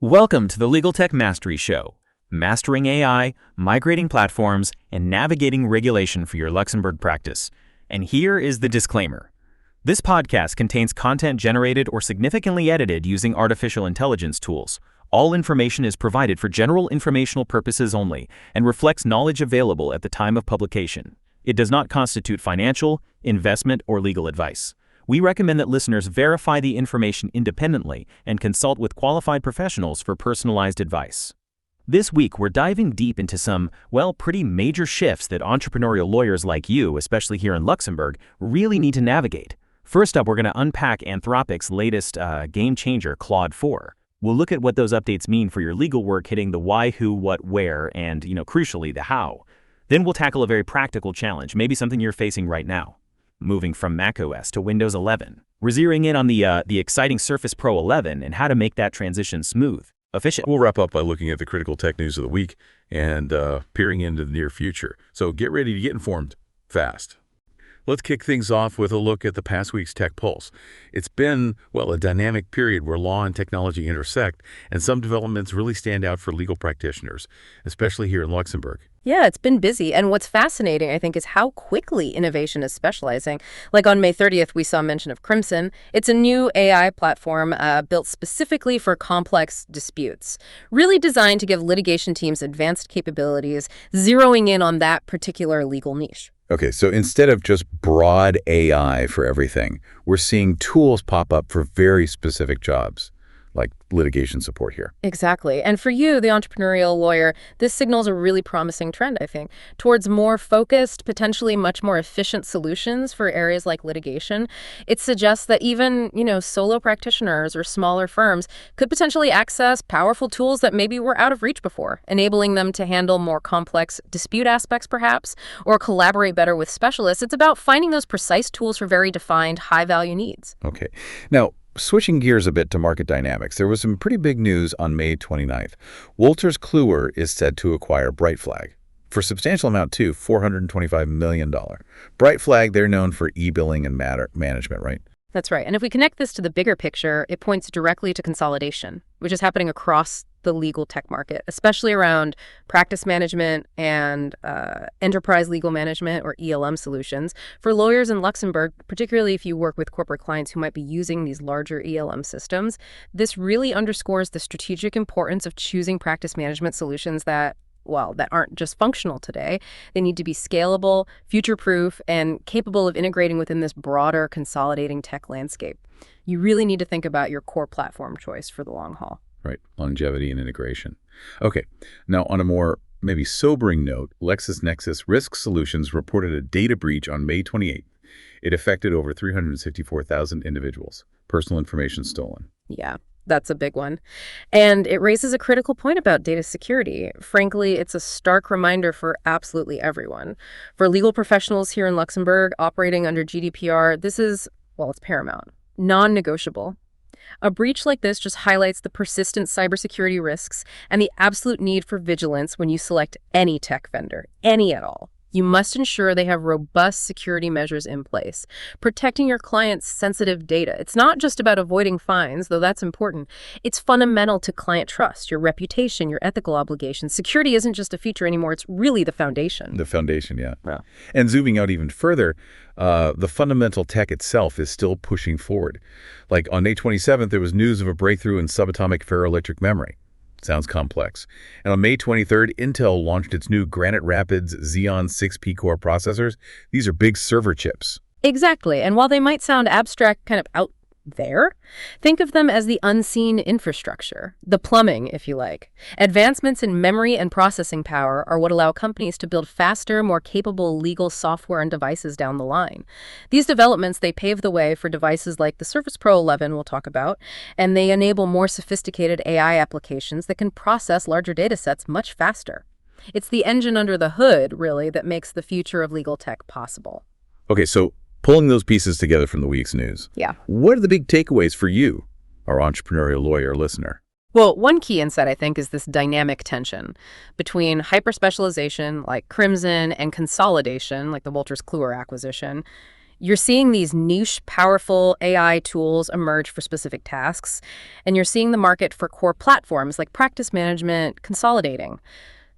Welcome to the Legal Tech Mastery Show, mastering AI, migrating platforms, and navigating regulation for your Luxembourg practice. And here is the disclaimer. This podcast contains content generated or significantly edited using artificial intelligence tools. All information is provided for general informational purposes only and reflects knowledge available at the time of publication. It does not constitute financial, investment, or legal advice. We recommend that listeners verify the information independently and consult with qualified professionals for personalized advice. This week, we're diving deep into some, pretty major shifts that entrepreneurial lawyers like you, especially here in Luxembourg, really need to navigate. First up, we're going to unpack Anthropic's latest game changer, Claude 4. We'll look at what those updates mean for your legal work, hitting the why, who, what, where, and, crucially, the how. Then we'll tackle a very practical challenge, maybe something you're facing right now. Moving from macOS to Windows 11. We're zeroing in on the exciting Surface Pro 11 and how to make that transition smooth, efficient. We'll wrap up by looking at the critical tech news of the week and peering into the near future. So get ready to get informed fast. Let's kick things off with a look at the past week's Tech Pulse. It's been, a dynamic period where law and technology intersect, and some developments really stand out for legal practitioners, especially here in Luxembourg. Yeah, it's been busy. And what's fascinating, I think, is how quickly innovation is specializing. Like on May 30th, we saw mention of Crimson. It's a new AI platform built specifically for complex disputes, really designed to give litigation teams advanced capabilities, zeroing in on that particular legal niche. Okay, so instead of just broad AI for everything, we're seeing tools pop up for very specific jobs, like litigation support here. Exactly. And for you, the entrepreneurial lawyer, this signals a really promising trend, I think, towards more focused, potentially much more efficient solutions for areas like litigation. It suggests that even, solo practitioners or smaller firms could potentially access powerful tools that maybe were out of reach before, enabling them to handle more complex dispute aspects, perhaps, or collaborate better with specialists. It's about finding those precise tools for very defined, high-value needs. Okay. Now, switching gears a bit to market dynamics, there was some pretty big news on May 29th. Wolters Kluwer is said to acquire Brightflag for a substantial amount too, $425 million. Brightflag, they're known for e-billing and matter management, right? That's right. And if we connect this to the bigger picture, it points directly to consolidation, which is happening across the legal tech market, especially around practice management and enterprise legal management, or ELM solutions. For lawyers in Luxembourg, particularly if you work with corporate clients who might be using these larger ELM systems, this really underscores the strategic importance of choosing practice management solutions that aren't just functional today. They need to be scalable, future-proof, and capable of integrating within this broader, consolidating tech landscape. You really need to think about your core platform choice for the long haul. Right, longevity and integration. Okay, now on a more maybe sobering note, LexisNexis Risk Solutions reported a data breach on May 28th. It affected over 364,000 individuals. Personal information stolen. Yeah. That's a big one. And it raises a critical point about data security. Frankly, it's a stark reminder for absolutely everyone. For legal professionals here in Luxembourg operating under GDPR, this is, it's paramount, non-negotiable. A breach like this just highlights the persistent cybersecurity risks and the absolute need for vigilance when you select any tech vendor, any at all. You must ensure they have robust security measures in place, protecting your client's sensitive data. It's not just about avoiding fines, though that's important. It's fundamental to client trust, your reputation, your ethical obligations. Security isn't just a feature anymore. It's really the foundation. The foundation, yeah. And zooming out even further, the fundamental tech itself is still pushing forward. Like on May 27th, there was news of a breakthrough in subatomic ferroelectric memory. Sounds complex. And on May 23rd, Intel launched its new Granite Rapids Xeon 6P core processors. These are big server chips. Exactly. And while they might sound abstract, kind of out there, think of them as the unseen infrastructure, the plumbing, if you like. Advancements in memory and processing power are what allow companies to build faster, more capable legal software and devices down the line. These developments, they pave the way for devices like the Surface Pro 11 we'll talk about, and they enable more sophisticated AI applications that can process larger data sets much faster. It's the engine under the hood, really, that makes the future of legal tech possible. Okay, so pulling those pieces together from the week's news. Yeah. What are the big takeaways for you, our entrepreneurial lawyer listener? Well, one key insight, I think, is this dynamic tension between hyper-specialization, like Crimson, and consolidation, like the Wolters Kluwer acquisition. You're seeing these niche, powerful AI tools emerge for specific tasks, and you're seeing the market for core platforms like practice management consolidating.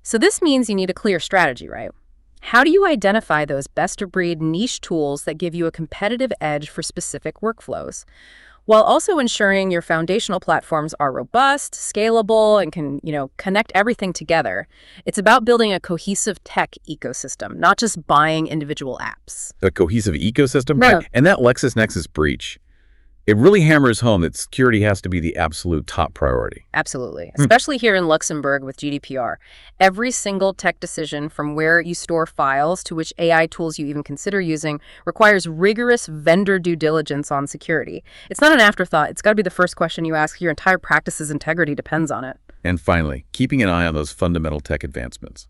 So this means you need a clear strategy, right? How do you identify those best-of-breed niche tools that give you a competitive edge for specific workflows, while also ensuring your foundational platforms are robust, scalable, and can, connect everything together? It's about building a cohesive tech ecosystem, not just buying individual apps. A cohesive ecosystem? Yeah. And that LexisNexis breach, it really hammers home that security has to be the absolute top priority. Absolutely. Especially here in Luxembourg with GDPR. Every single tech decision, from where you store files to which AI tools you even consider using, requires rigorous vendor due diligence on security. It's not an afterthought. It's got to be the first question you ask. Your entire practice's integrity depends on it. And finally, keeping an eye on those fundamental tech advancements,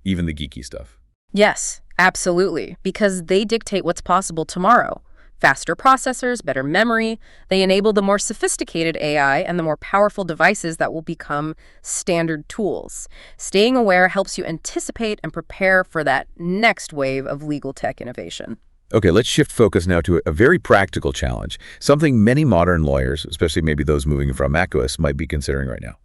even the geeky stuff. Yes, absolutely. Because they dictate what's possible tomorrow. Faster processors, better memory. They enable the more sophisticated AI and the more powerful devices that will become standard tools. Staying aware helps you anticipate and prepare for that next wave of legal tech innovation. Okay, let's shift focus now to a very practical challenge, something many modern lawyers, especially maybe those moving from macOS, might be considering right now.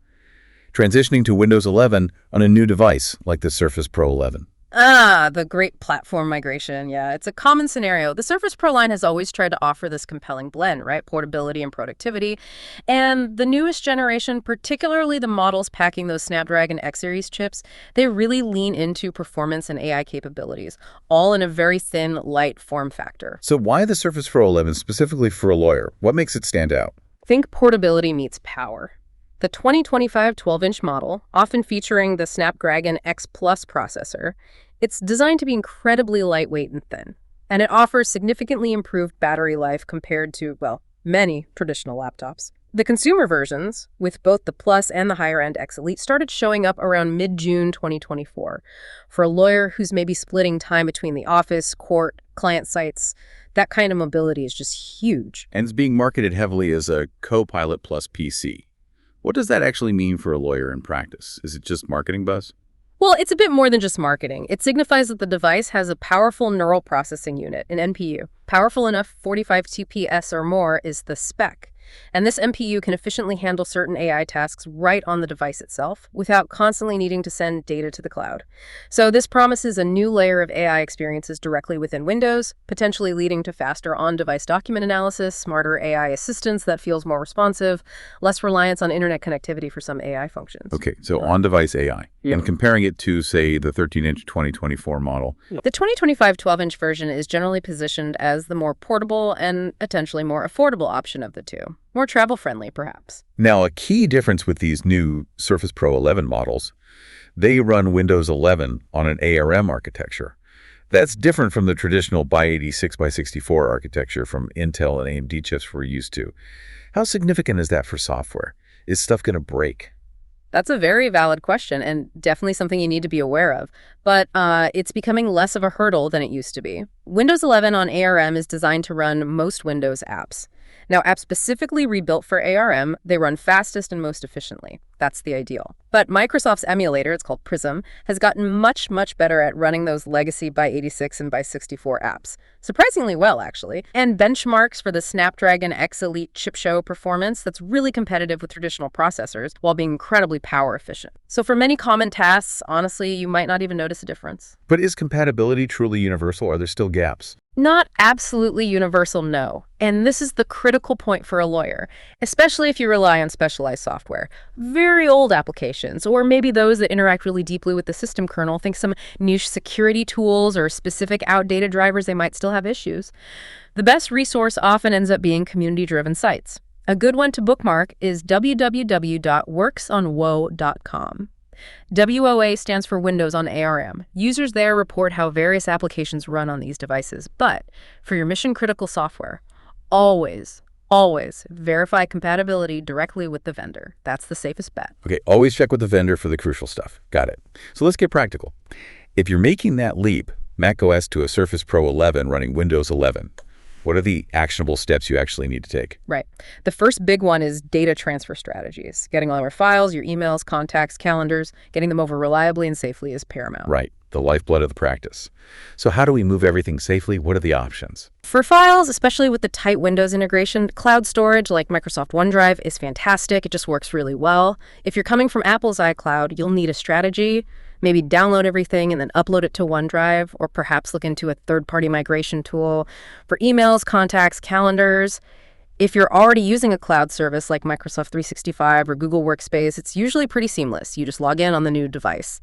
Transitioning to Windows 11 on a new device like the Surface Pro 11. The great platform migration. Yeah, it's a common scenario. The Surface Pro line has always tried to offer this compelling blend, right? Portability and productivity. And the newest generation, particularly the models packing those Snapdragon X Series chips, they really lean into performance and AI capabilities, all in a very thin, light form factor. So why the Surface Pro 11 specifically for a lawyer? What makes it stand out? Think portability meets power. The 2025 12-inch model, often featuring the Snapdragon X Plus processor, it's designed to be incredibly lightweight and thin, and it offers significantly improved battery life compared to, many traditional laptops. The consumer versions, with both the Plus and the higher-end X Elite, started showing up around mid-June 2024. For a lawyer who's maybe splitting time between the office, court, client sites, that kind of mobility is just huge. And it's being marketed heavily as a Copilot plus PC. What does that actually mean for a lawyer in practice? Is it just marketing buzz? Well, it's a bit more than just marketing. It signifies that the device has a powerful neural processing unit, an NPU. Powerful enough, 45 TPS or more is the spec. And this NPU can efficiently handle certain AI tasks right on the device itself without constantly needing to send data to the cloud. So this promises a new layer of AI experiences directly within Windows, potentially leading to faster on-device document analysis, smarter AI assistance that feels more responsive, less reliance on internet connectivity for some AI functions. Okay, so on-device AI. Yeah. And comparing it to, say, the 13-inch 2024 model. The 2025 12-inch version is generally positioned as the more portable and potentially more affordable option of the two. More travel-friendly, perhaps. Now, a key difference with these new Surface Pro 11 models, they run Windows 11 on an ARM architecture. That's different from the traditional x86 by 64 architecture from Intel and AMD chips we're used to. How significant is that for software? Is stuff going to break? That's a very valid question and definitely something you need to be aware of. But it's becoming less of a hurdle than it used to be. Windows 11 on ARM is designed to run most Windows apps. Now, apps specifically rebuilt for ARM, they run fastest and most efficiently. That's the ideal. But Microsoft's emulator, it's called Prism, has gotten much, much better at running those legacy x86 and x64 apps. Surprisingly well, actually. And benchmarks for the Snapdragon X Elite chip show performance that's really competitive with traditional processors while being incredibly power efficient. So for many common tasks, honestly, you might not even notice a difference. But is compatibility truly universal? Are there still gaps? Not absolutely universal, no. And this is the critical point for a lawyer, especially if you rely on specialized software. Very old applications, or maybe those that interact really deeply with the system kernel. Think some niche security tools or specific outdated drivers, they might still have issues. The best resource often ends up being community-driven sites. A good one to bookmark is www.worksonwoe.com. WOA stands for Windows on ARM. Users there report how various applications run on these devices. But for your mission-critical software, always verify compatibility directly with the vendor. That's the safest bet. Okay, always check with the vendor for the crucial stuff. Got it. So let's get practical. If you're making that leap, macOS to a Surface Pro 11 running Windows 11, what are the actionable steps you actually need to take? Right. The first big one is data transfer strategies. Getting all your files, your emails, contacts, calendars, getting them over reliably and safely is paramount. Right. the lifeblood of the practice. So how do we move everything safely? What are the options? For files, especially with the tight Windows integration, cloud storage like Microsoft OneDrive is fantastic. It just works really well. If you're coming from Apple's iCloud, you'll need a strategy. Maybe download everything and then upload it to OneDrive, or perhaps look into a third-party migration tool for emails, contacts, calendars. If you're already using a cloud service like Microsoft 365 or Google Workspace, it's usually pretty seamless. You just log in on the new device.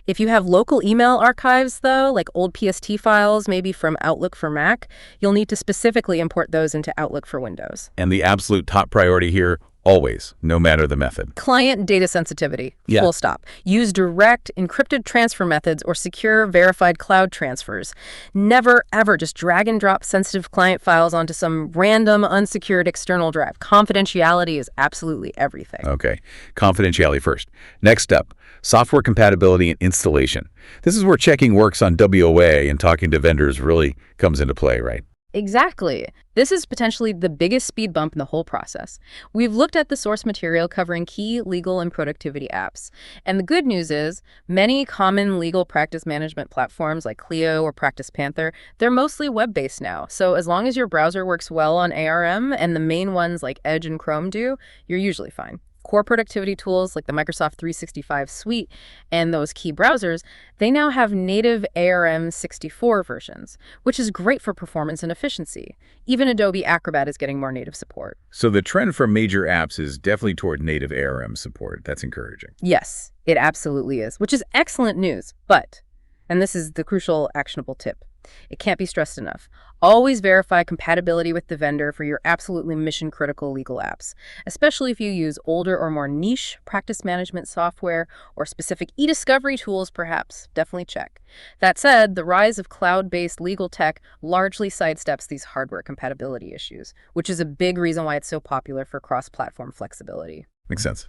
If you have local email archives, though, like old PST files, maybe from Outlook for Mac, you'll need to specifically import those into Outlook for Windows. And the absolute top priority here, always, no matter the method. Client data sensitivity, Yeah. full stop. Use direct, encrypted transfer methods or secure, verified cloud transfers. Never, ever just drag and drop sensitive client files onto some random, unsecured external drive. Confidentiality is absolutely everything. Okay, confidentiality first. Next up, software compatibility and installation. This is where checking works on WOA and talking to vendors really comes into play, right? Exactly. This is potentially the biggest speed bump in the whole process. We've looked at the source material covering key legal and productivity apps. And the good news is, many common legal practice management platforms like Clio or Practice Panther, they're mostly web-based now. So as long as your browser works well on ARM and the main ones like Edge and Chrome do, you're usually fine. Core productivity tools like the Microsoft 365 suite and those key browsers, they now have native ARM 64 versions, which is great for performance and efficiency. Even Adobe Acrobat is getting more native support. So the trend for major apps is definitely toward native ARM support. That's encouraging. Yes, it absolutely is, which is excellent news. But, and this is the crucial actionable tip, it can't be stressed enough. Always verify compatibility with the vendor for your absolutely mission-critical legal apps, especially if you use older or more niche practice management software or specific e-discovery tools, perhaps. Definitely check. That said, the rise of cloud-based legal tech largely sidesteps these hardware compatibility issues, which is a big reason why it's so popular for cross-platform flexibility. Makes sense.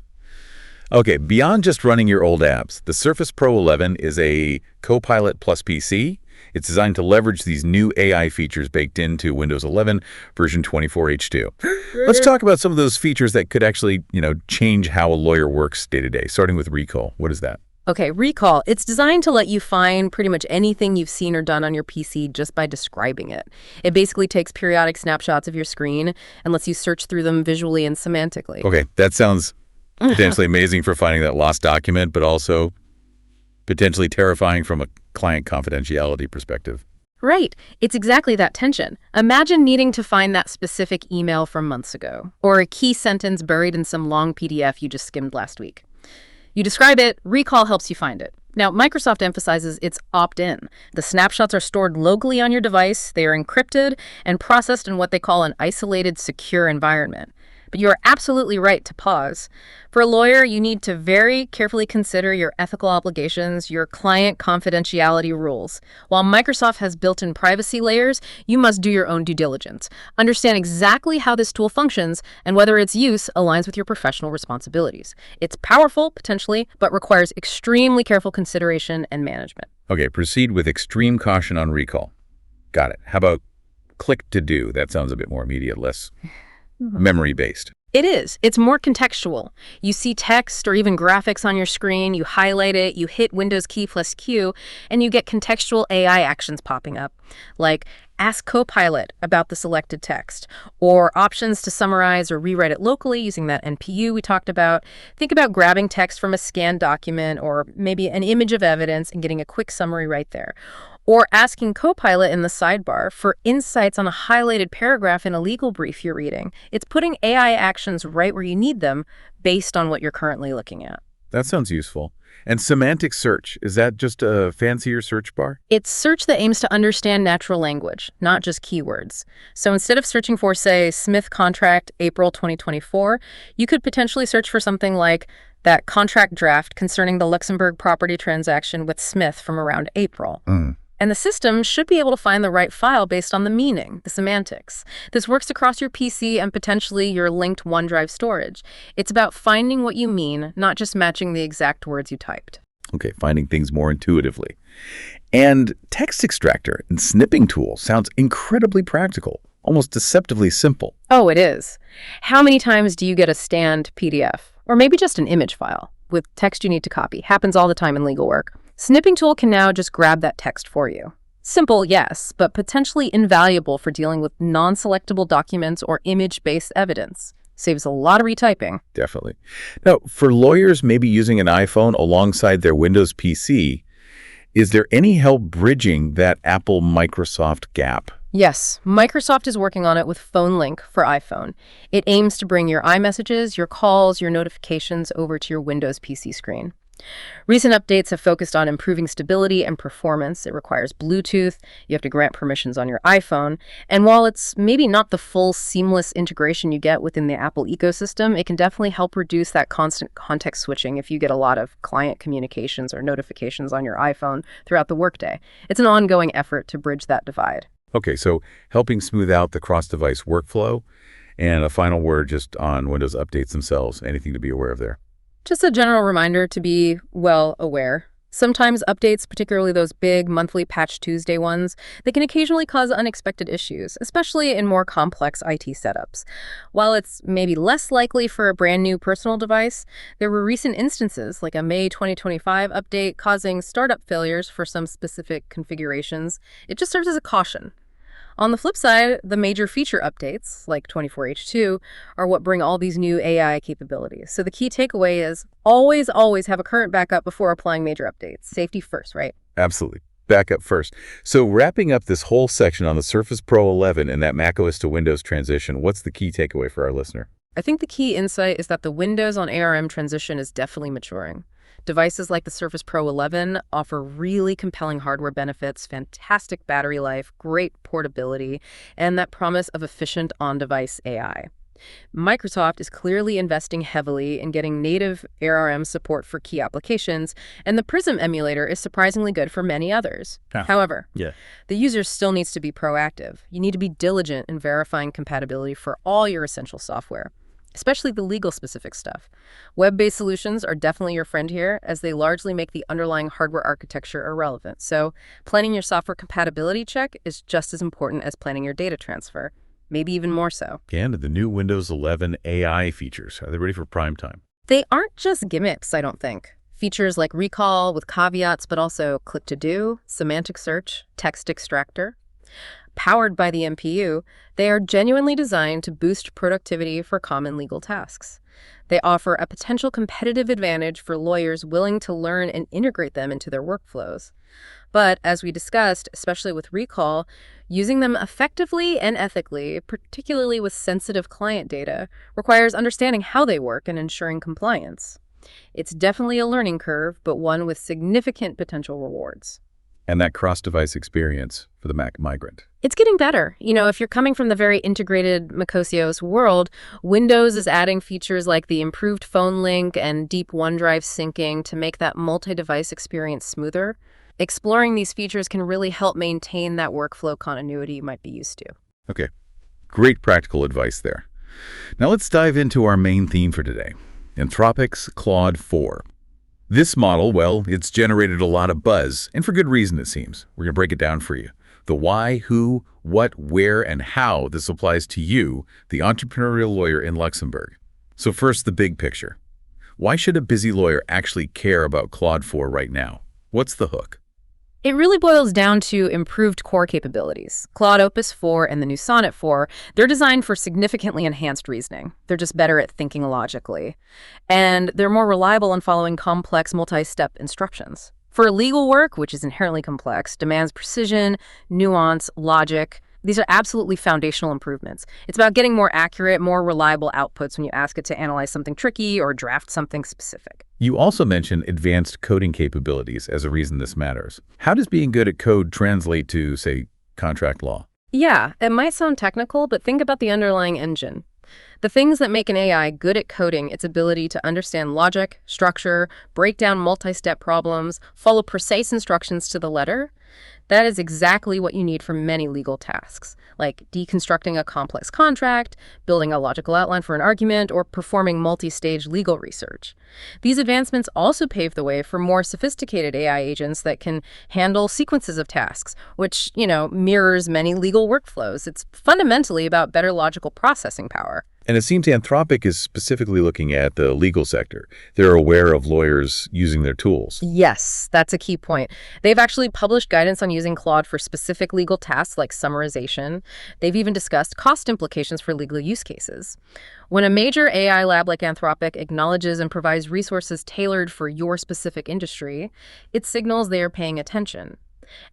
Okay, beyond just running your old apps, the Surface Pro 11 is a Copilot plus PC. It's designed to leverage these new AI features baked into Windows 11 version 24H2. Let's talk about some of those features that could actually, change how a lawyer works day to day, starting with Recall. What is that? Okay, Recall. It's designed to let you find pretty much anything you've seen or done on your PC just by describing it. It basically takes periodic snapshots of your screen and lets you search through them visually and semantically. Okay, that sounds potentially amazing for finding that lost document, but also potentially terrifying from a client confidentiality perspective. Right. It's exactly that tension. Imagine needing to find that specific email from months ago, or a key sentence buried in some long PDF you just skimmed last week. You describe it, Recall helps you find it. Now, Microsoft emphasizes it's opt-in. The snapshots are stored locally on your device, they are encrypted, and processed in what they call an isolated, secure environment. But you are absolutely right to pause. For a lawyer, you need to very carefully consider your ethical obligations, your client confidentiality rules. While Microsoft has built-in privacy layers, you must do your own due diligence. Understand exactly how this tool functions and whether its use aligns with your professional responsibilities. It's powerful, potentially, but requires extremely careful consideration and management. Okay, proceed with extreme caution on Recall. Got it. How about click to do? That sounds a bit more immediate, less memory-based. It is. It's more contextual. You see text or even graphics on your screen, you highlight it, you hit Windows key plus Q, and you get contextual AI actions popping up, like ask Copilot about the selected text, or options to summarize or rewrite it locally using that NPU we talked about. Think about grabbing text from a scanned document or maybe an image of evidence and getting a quick summary right there. Or asking Copilot in the sidebar for insights on a highlighted paragraph in a legal brief you're reading. It's putting AI actions right where you need them based on what you're currently looking at. That sounds useful. And semantic search, is that just a fancier search bar? It's search that aims to understand natural language, not just keywords. So instead of searching for, say, Smith contract April 2024, you could potentially search for something like that contract draft concerning the Luxembourg property transaction with Smith from around April. And the system should be able to find the right file based on the meaning, the semantics. This works across your PC and potentially your linked OneDrive storage. It's about finding what you mean, not just matching the exact words you typed. Okay, finding things more intuitively. And text extractor and snipping tool sounds incredibly practical, almost deceptively simple. Oh, it is. How many times do you get a scanned PDF? Or maybe just an image file with text you need to copy? Happens all the time in legal work. Snipping tool can now just grab that text for you. Simple, yes, but potentially invaluable for dealing with non-selectable documents or image-based evidence. Saves a lot of retyping. Definitely. Now, for lawyers maybe using an iPhone alongside their Windows PC, is there any help bridging that Apple-Microsoft gap? Yes, Microsoft is working on it with Phone Link for iPhone. It aims to bring your iMessages, your calls, your notifications over to your Windows PC screen. Recent updates have focused on improving stability and performance. It requires Bluetooth, you have to grant permissions on your iPhone, and while it's maybe not the full seamless integration you get within the Apple ecosystem, it can definitely help reduce that constant context switching if you get a lot of client communications or notifications on your iPhone throughout the workday. It's an ongoing effort to bridge that divide. Okay, so helping smooth out the cross-device workflow, and a final word just on Windows updates themselves. Anything to be aware of there? Just a general reminder to be well aware. Sometimes updates, particularly those big monthly Patch Tuesday ones, they can occasionally cause unexpected issues, especially in more complex IT setups. While it's maybe less likely for a brand new personal device, there were recent instances, like a May 2025 update causing startup failures for some specific configurations. It just serves as a caution. On the flip side, the major feature updates, like 24H2, are what bring all these new AI capabilities. So the key takeaway is always have a current backup before applying major updates. Safety first, right? Absolutely. Backup first. So wrapping up this whole section on the Surface Pro 11 and that macOS to Windows transition, what's the key takeaway for our listener? I think the key insight is that the Windows on ARM transition is definitely maturing. Devices like the Surface Pro 11 offer really compelling hardware benefits, fantastic battery life, great portability, and that promise of efficient on-device AI. Microsoft is clearly investing heavily in getting native ARM support for key applications, and the Prism emulator is surprisingly good for many others. However, the user still needs to be proactive. You need to be diligent in verifying compatibility for all your essential software, especially the legal-specific stuff. Web-based solutions are definitely your friend here, as they largely make the underlying hardware architecture irrelevant. So planning your software compatibility check is just as important as planning your data transfer, maybe even more so. And the new Windows 11 AI features, are they ready for prime time? They aren't just gimmicks, I don't think. Features like recall with caveats, but also click-to-do, semantic search, text extractor. Powered by the MPU, they are genuinely designed to boost productivity for common legal tasks. They offer a potential competitive advantage for lawyers willing to learn and integrate them into their workflows. But as we discussed, especially with recall, using them effectively and ethically, particularly with sensitive client data, requires understanding how they work and ensuring compliance. It's definitely a learning curve, but one with significant potential rewards. And that cross-device experience for the Mac migrant. It's getting better. If you're coming from the very integrated macOS world, Windows is adding features like the improved phone link and deep OneDrive syncing to make that multi-device experience smoother. Exploring these features can really help maintain that workflow continuity you might be used to. Okay, great practical advice there. Now let's dive into our main theme for today, Anthropic's Claude 4. This model, well, it's generated a lot of buzz, and for good reason, it seems. We're going to break it down for you. The why, who, what, where, and how this applies to you, the entrepreneurial lawyer in Luxembourg. So first, the big picture. Why should a busy lawyer actually care about Claude 4 right now? What's the hook? It really boils down to improved core capabilities. Claude Opus 4 and the new Sonnet 4, they're designed for significantly enhanced reasoning. They're just better at thinking logically. And they're more reliable in following complex multi-step instructions. For legal work, which is inherently complex, demands precision, nuance, logic. These are absolutely foundational improvements. It's about getting more accurate, more reliable outputs when you ask it to analyze something tricky or draft something specific. You also mentioned advanced coding capabilities as a reason this matters. How does being good at code translate to, say, contract law? Yeah, it might sound technical, but think about the underlying engine. The things that make an AI good at coding, its ability to understand logic, structure, break down multi-step problems, follow precise instructions to the letter, that is exactly what you need for many legal tasks, like deconstructing a complex contract, building a logical outline for an argument, or performing multi-stage legal research. These advancements also pave the way for more sophisticated AI agents that can handle sequences of tasks, which, mirrors many legal workflows. It's fundamentally about better logical processing power. And it seems Anthropic is specifically looking at the legal sector. They're aware of lawyers using their tools. Yes, that's a key point. They've actually published guidance on using Claude for specific legal tasks like summarization. They've even discussed cost implications for legal use cases. When a major AI lab like Anthropic acknowledges and provides resources tailored for your specific industry, it signals they are paying attention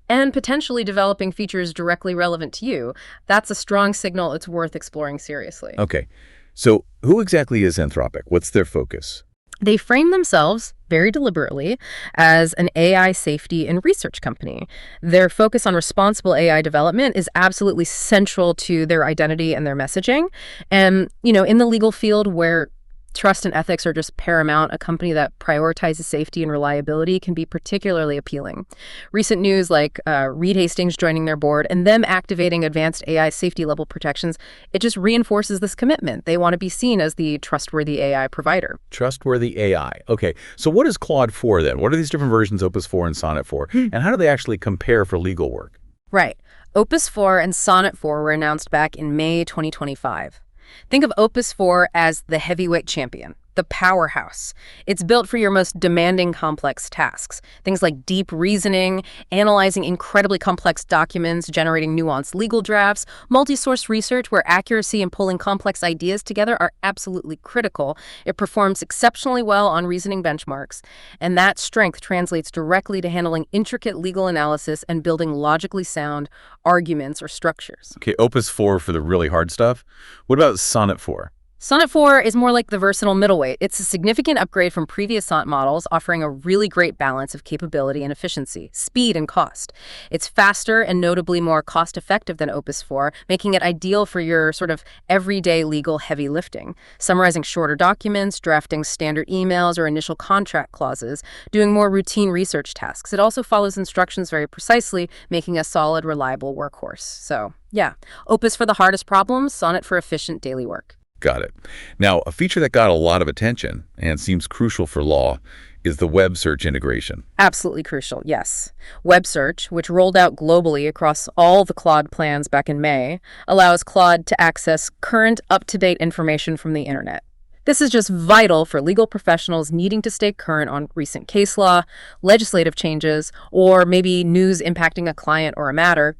and potentially developing features directly relevant to you. That's a strong signal it's worth exploring seriously. Okay, so who exactly is Anthropic? What's their focus? They frame themselves very deliberately as an AI safety and research company. Their focus on responsible AI development is absolutely central to their identity and their messaging. And, in the legal field where trust and ethics are just paramount, a company that prioritizes safety and reliability can be particularly appealing. Recent news like Reed Hastings joining their board and them activating advanced AI safety level protections, it just reinforces this commitment. They want to be seen as the trustworthy AI provider. Trustworthy AI. Okay, so what is Claude 4 then? What are these different versions, Opus 4 and Sonnet 4? And how do they actually compare for legal work? Right. Opus 4 and Sonnet 4 were announced back in May 2025. Think of Opus 4 as the heavyweight champion, the powerhouse. It's built for your most demanding complex tasks. Things like deep reasoning, analyzing incredibly complex documents, generating nuanced legal drafts, multi-source research where accuracy and pulling complex ideas together are absolutely critical. It performs exceptionally well on reasoning benchmarks, and that strength translates directly to handling intricate legal analysis and building logically sound arguments or structures. Okay, Opus 4 for the really hard stuff. What about Sonnet 4? Sonnet 4 is more like the versatile middleweight. It's a significant upgrade from previous Sonnet models, offering a really great balance of capability and efficiency, speed and cost. It's faster and notably more cost-effective than Opus 4, making it ideal for your sort of everyday legal heavy lifting, summarizing shorter documents, drafting standard emails or initial contract clauses, doing more routine research tasks. It also follows instructions very precisely, making a solid, reliable workhorse. So, yeah, Opus for the hardest problems, Sonnet for efficient daily work. Got it. Now, a feature that got a lot of attention and seems crucial for law is the web search integration. Absolutely crucial, yes. Web search, which rolled out globally across all the Claude plans back in May, allows Claude to access current, up-to-date information from the internet. This is just vital for legal professionals needing to stay current on recent case law, legislative changes, or maybe news impacting a client or a matter.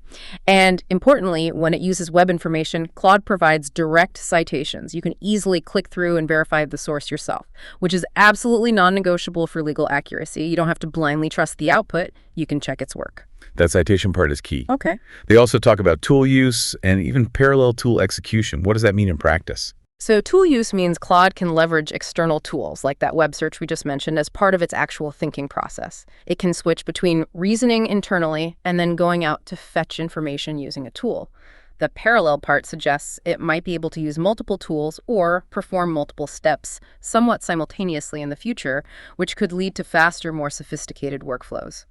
And importantly, when it uses web information, Claude provides direct citations. You can easily click through and verify the source yourself, which is absolutely non-negotiable for legal accuracy. You don't have to blindly trust the output. You can check its work. That citation part is key. Okay. They also talk about tool use and even parallel tool execution. What does that mean in practice? So tool use means Claude can leverage external tools, like that web search we just mentioned, as part of its actual thinking process. It can switch between reasoning internally and then going out to fetch information using a tool. The parallel part suggests it might be able to use multiple tools or perform multiple steps somewhat simultaneously in the future, which could lead to faster, more sophisticated workflows.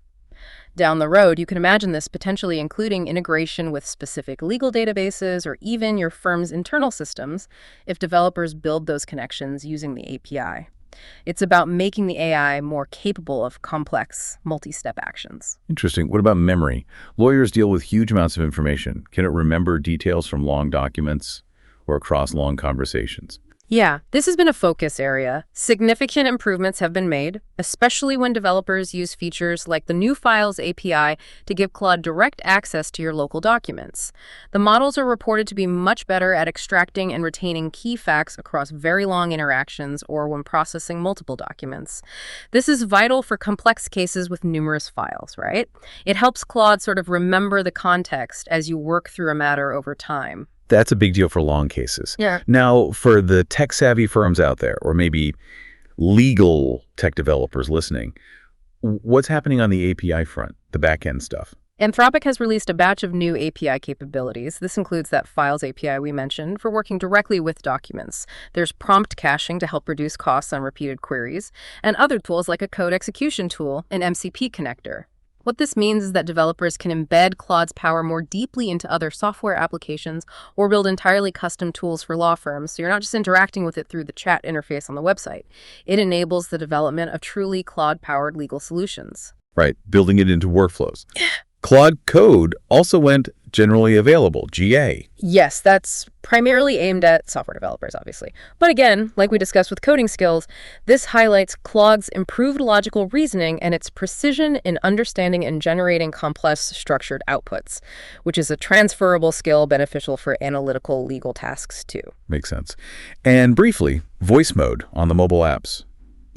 Down the road, you can imagine this potentially including integration with specific legal databases or even your firm's internal systems if developers build those connections using the API. It's about making the AI more capable of complex, multi-step actions. Interesting. What about memory? Lawyers deal with huge amounts of information. Can it remember details from long documents or across long conversations? Yeah, this has been a focus area. Significant improvements have been made, especially when developers use features like the New Files API to give Claude direct access to your local documents. The models are reported to be much better at extracting and retaining key facts across very long interactions or when processing multiple documents. This is vital for complex cases with numerous files, right? It helps Claude sort of remember the context as you work through a matter over time. That's a big deal for long cases. Yeah. Now, for the tech-savvy firms out there, or maybe legal tech developers listening, what's happening on the API front, the back-end stuff? Anthropic has released a batch of new API capabilities. This includes that Files API we mentioned for working directly with documents. There's prompt caching to help reduce costs on repeated queries, and other tools like a code execution tool, an MCP connector. What this means is that developers can embed Claude's power more deeply into other software applications or build entirely custom tools for law firms, so you're not just interacting with it through the chat interface on the website. It enables the development of truly Claude-powered legal solutions. Right, building it into workflows. Claude Code also went generally available, GA. Yes, that's primarily aimed at software developers, obviously. But again, like we discussed with coding skills, this highlights Claude's improved logical reasoning and its precision in understanding and generating complex structured outputs, which is a transferable skill beneficial for analytical legal tasks too. Makes sense. And briefly, voice mode on the mobile apps.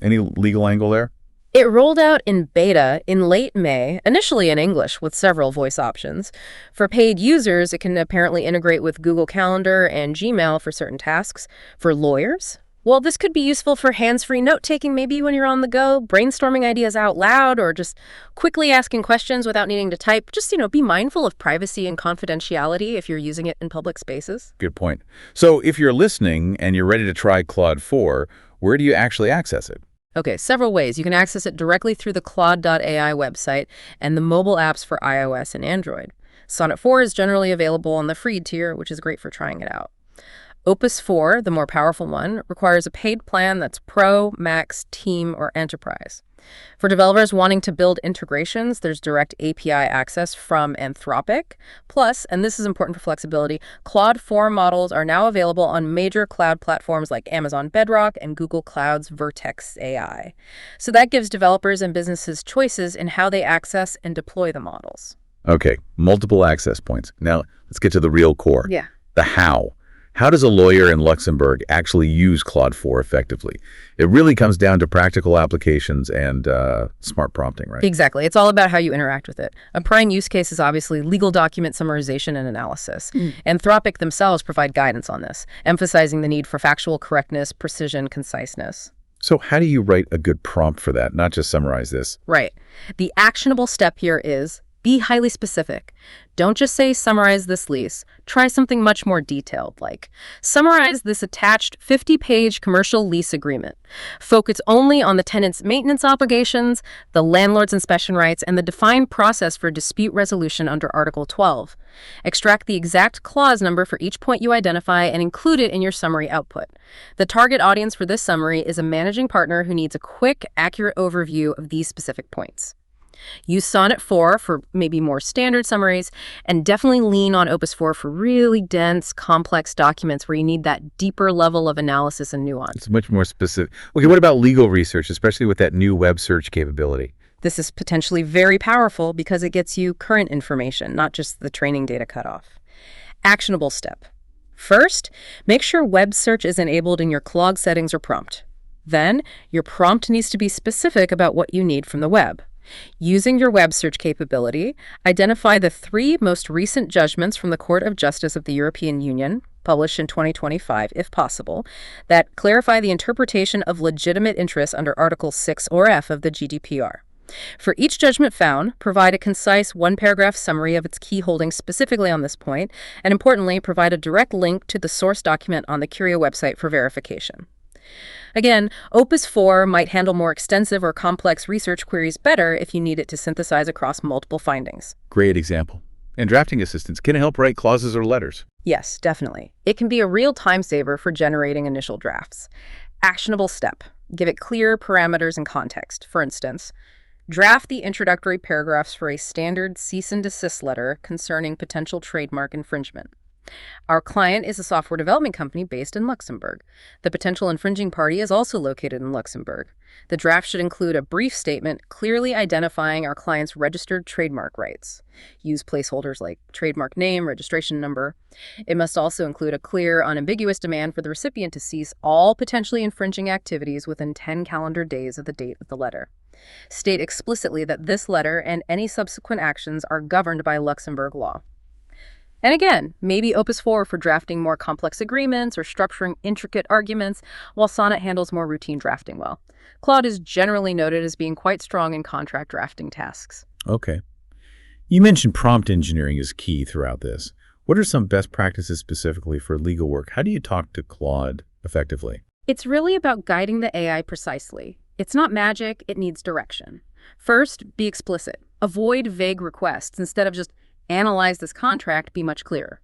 Any legal angle there? It rolled out in beta in late May, initially in English with several voice options. For paid users, it can apparently integrate with Google Calendar and Gmail for certain tasks. For lawyers, well, this could be useful for hands-free note-taking, maybe when you're on the go, brainstorming ideas out loud, or just quickly asking questions without needing to type. Just, be mindful of privacy and confidentiality if you're using it in public spaces. Good point. So if you're listening and you're ready to try Claude 4, where do you actually access it? Okay, several ways. You can access it directly through the Claude.ai website and the mobile apps for iOS and Android. Sonnet 4 is generally available on the free tier, which is great for trying it out. Opus 4, the more powerful one, requires a paid plan that's Pro, Max, Team, or Enterprise. For developers wanting to build integrations, there's direct API access from Anthropic. Plus, and this is important for flexibility, Claude 4 models are now available on major cloud platforms like Amazon Bedrock and Google Cloud's Vertex AI. So that gives developers and businesses choices in how they access and deploy the models. Okay, multiple access points. Now, let's get to the real core. Yeah. The how. How does a lawyer in Luxembourg actually use Claude 4 effectively? It really comes down to practical applications and smart prompting, right? Exactly. It's all about how you interact with it. A prime use case is obviously legal document summarization and analysis. Anthropic themselves provide guidance on this, emphasizing the need for factual correctness, precision, conciseness. So how do you write a good prompt for that, not just summarize this? Right. The actionable step here is be highly specific. Don't just say, summarize this lease. Try something much more detailed, like summarize this attached 50-page commercial lease agreement. Focus only on the tenant's maintenance obligations, the landlord's inspection rights, and the defined process for dispute resolution under Article 12. Extract the exact clause number for each point you identify and include it in your summary output. The target audience for this summary is a managing partner who needs a quick, accurate overview of these specific points. Use Sonnet 4 for maybe more standard summaries, and definitely lean on Opus 4 for really dense, complex documents where you need that deeper level of analysis and nuance. It's much more specific. Okay, what about legal research, especially with that new web search capability? This is potentially very powerful because it gets you current information, not just the training data cutoff. Actionable step. First, make sure web search is enabled in your Claude settings or prompt. Then, your prompt needs to be specific about what you need from the web. Using your web search capability, identify the 3 most recent judgments from the Court of Justice of the European Union, published in 2025, if possible, that clarify the interpretation of legitimate interests under Article 6 or F of the GDPR. For each judgment found, provide a concise 1-paragraph summary of its key holdings specifically on this point, and importantly, provide a direct link to the source document on the Curio website for verification. Again, Opus 4 might handle more extensive or complex research queries better if you need it to synthesize across multiple findings. Great example. And drafting assistants can help write clauses or letters. Yes, definitely. It can be a real time saver for generating initial drafts. Actionable step. Give it clear parameters and context. For instance, draft the introductory paragraphs for a standard cease and desist letter concerning potential trademark infringement. Our client is a software development company based in Luxembourg. The potential infringing party is also located in Luxembourg. The draft should include a brief statement clearly identifying our client's registered trademark rights. Use placeholders like trademark name, registration number. It must also include a clear, unambiguous demand for the recipient to cease all potentially infringing activities within 10 calendar days of the date of the letter. State explicitly that this letter and any subsequent actions are governed by Luxembourg law. And again, maybe Opus 4 for drafting more complex agreements or structuring intricate arguments, while Sonnet handles more routine drafting well. Claude is generally noted as being quite strong in contract drafting tasks. Okay. You mentioned prompt engineering is key throughout this. What are some best practices specifically for legal work? How do you talk to Claude effectively? It's really about guiding the AI precisely. It's not magic, it needs direction. First, be explicit. Avoid vague requests. Instead of just analyze this contract, be much clearer.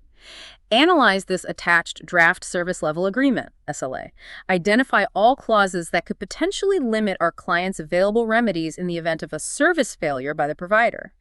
Analyze this attached draft service level agreement, SLA. Identify all clauses that could potentially limit our client's available remedies in the event of a service failure by the provider.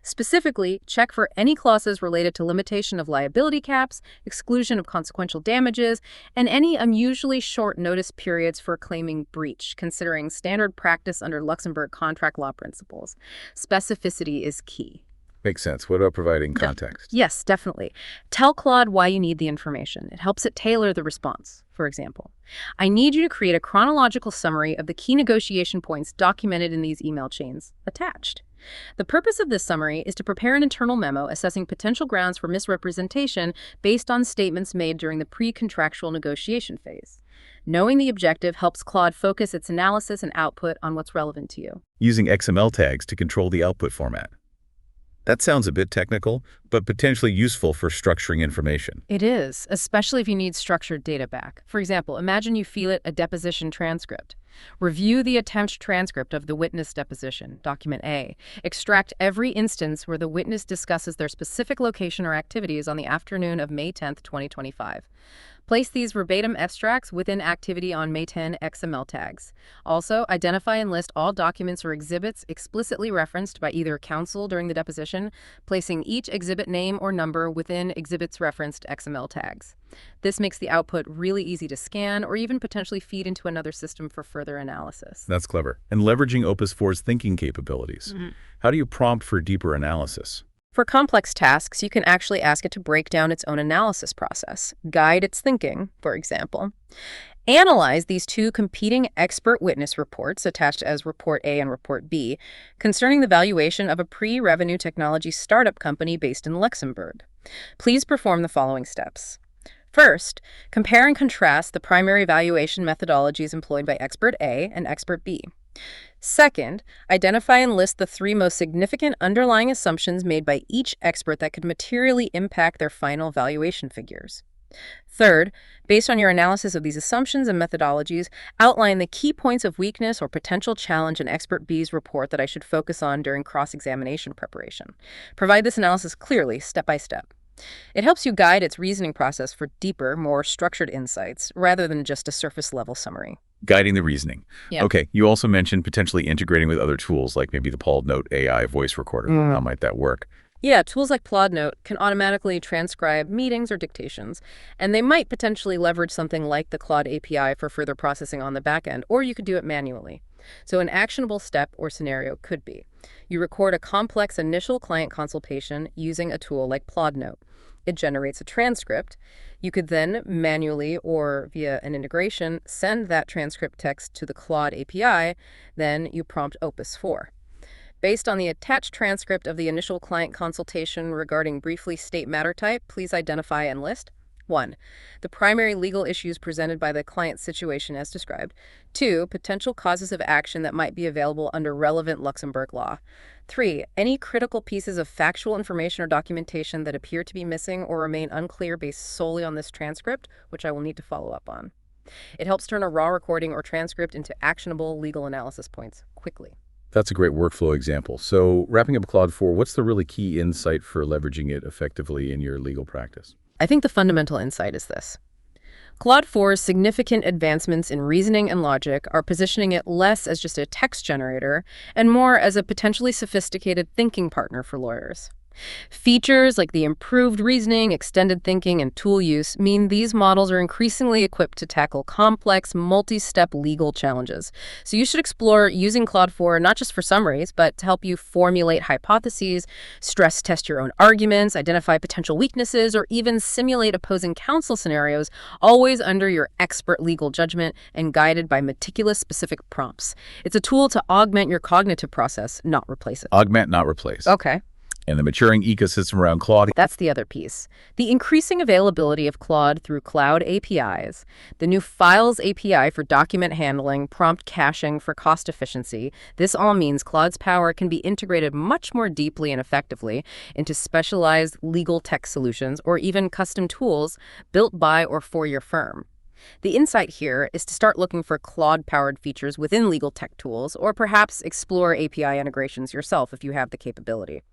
Specifically, check for any clauses related to limitation of liability caps, exclusion of consequential damages, and any unusually short notice periods for claiming breach, considering standard practice under Luxembourg contract law principles. Specificity is key. Makes sense. What about providing context? Yes, definitely. Tell Claude why you need the information. It helps it tailor the response. For example, I need you to create a chronological summary of the key negotiation points documented in these email chains attached. The purpose of this summary is to prepare an internal memo assessing potential grounds for misrepresentation based on statements made during the pre-contractual negotiation phase. Knowing the objective helps Claude focus its analysis and output on what's relevant to you. Using XML tags to control the output format. That sounds a bit technical, but potentially useful for structuring information. It is, especially if you need structured data back. For example, imagine you feel it a deposition transcript. Review the attempted transcript of the witness deposition, document A. Extract every instance where the witness discusses their specific location or activities on the afternoon of May 10, 2025. Place these verbatim extracts within activity on May 10 XML tags. Also, identify and list all documents or exhibits explicitly referenced by either counsel during the deposition, placing each exhibit name or number within exhibits referenced XML tags. This makes the output really easy to scan or even potentially feed into another system for further analysis. That's clever. And leveraging Opus 4's thinking capabilities. How do you prompt for deeper analysis? For complex tasks, you can actually ask it to break down its own analysis process, guide its thinking, for example. Analyze these two competing expert witness reports attached as Report A and Report B concerning the valuation of a pre-revenue technology startup company based in Luxembourg. Please perform the following steps. First, compare and contrast the primary valuation methodologies employed by Expert A and Expert B. Second, identify and list the three most significant underlying assumptions made by each expert that could materially impact their final valuation figures. Third, based on your analysis of these assumptions and methodologies, outline the key points of weakness or potential challenge in Expert B's report that I should focus on during cross-examination preparation. Provide this analysis clearly, step by step. It helps you guide its reasoning process for deeper, more structured insights, rather than just a surface-level summary. Guiding the reasoning. Yeah. Okay, you also mentioned potentially integrating with other tools like maybe the Claude Note AI voice recorder. How might that work? Yeah, tools like Claude Note can automatically transcribe meetings or dictations, and they might potentially leverage something like the Claude API for further processing on the back end, or you could do it manually. So an actionable step or scenario could be, you record a complex initial client consultation using a tool like Claude Note. It generates a transcript. You could then manually or via an integration send that transcript text to the Claude API, then you prompt Opus 4. Based on the attached transcript of the initial client consultation regarding briefly state matter type, please identify and list 1. The primary legal issues presented by the client's situation as described. 2. Potential causes of action that might be available under relevant Luxembourg law. 3. Any critical pieces of factual information or documentation that appear to be missing or remain unclear based solely on this transcript, which I will need to follow up on. It helps turn a raw recording or transcript into actionable legal analysis points quickly. That's a great workflow example. So wrapping up Claude 4, what's the really key insight for leveraging it effectively in your legal practice? I think the fundamental insight is this. Claude 4's significant advancements in reasoning and logic are positioning it less as just a text generator and more as a potentially sophisticated thinking partner for lawyers. Features like the improved reasoning, extended thinking, and tool use mean these models are increasingly equipped to tackle complex, multi-step legal challenges. So you should explore using Claude 4 not just for summaries, but to help you formulate hypotheses, stress test your own arguments, identify potential weaknesses, or even simulate opposing counsel scenarios, always under your expert legal judgment and guided by meticulous specific prompts. It's a tool to augment your cognitive process, not replace it. Augment, not replace. Okay. And the maturing ecosystem around Claude. That's the other piece. The increasing availability of Claude through cloud APIs, the new Files API for document handling, prompt caching for cost efficiency, this all means Claude's power can be integrated much more deeply and effectively into specialized legal tech solutions or even custom tools built by or for your firm. The insight here is to start looking for Claude-powered features within legal tech tools, or perhaps explore API integrations yourself if you have the capability.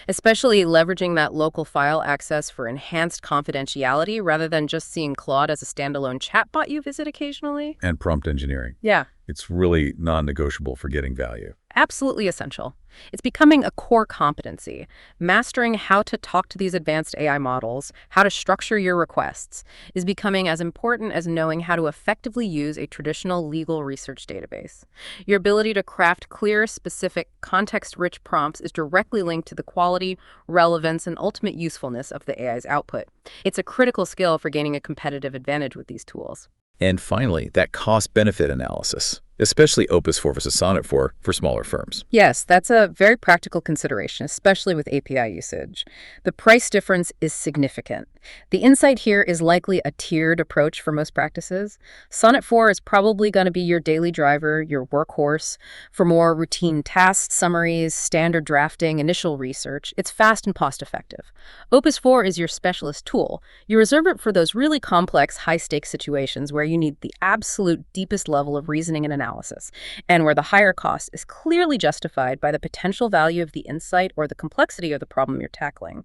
Especially leveraging that local file access for enhanced confidentiality rather than just seeing Claude as a standalone chatbot you visit occasionally. And prompt engineering. Yeah. It's really non-negotiable for getting value. Absolutely essential. It's becoming a core competency. Mastering how to talk to these advanced AI models, how to structure your requests, is becoming as important as knowing how to effectively use a traditional legal research database. Your ability to craft clear, specific, context-rich prompts is directly linked to the quality, relevance, and ultimate usefulness of the AI's output. It's a critical skill for gaining a competitive advantage with these tools. And finally, that cost-benefit analysis, especially Opus 4 versus Sonnet 4 for smaller firms. Yes, that's a very practical consideration, especially with API usage. The price difference is significant. The insight here is likely a tiered approach for most practices. Sonnet 4 is probably going to be your daily driver, your workhorse. For more routine tasks, summaries, standard drafting, initial research, it's fast and cost-effective. Opus 4 is your specialist tool. You reserve it for those really complex, high-stakes situations where you need the absolute deepest level of reasoning and analysis, and where the higher cost is clearly justified by the potential value of the insight or the complexity of the problem you're tackling.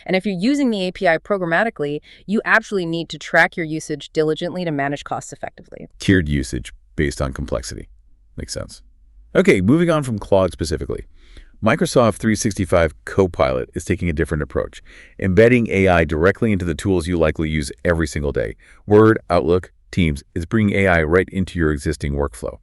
And if you're using the API programmatically, you actually need to track your usage diligently to manage costs effectively. Tiered usage based on complexity. Makes sense. Okay, moving on from Claude specifically. Microsoft 365 Copilot is taking a different approach, embedding AI directly into the tools you likely use every single day. Word, Outlook, Teams is bringing AI right into your existing workflow.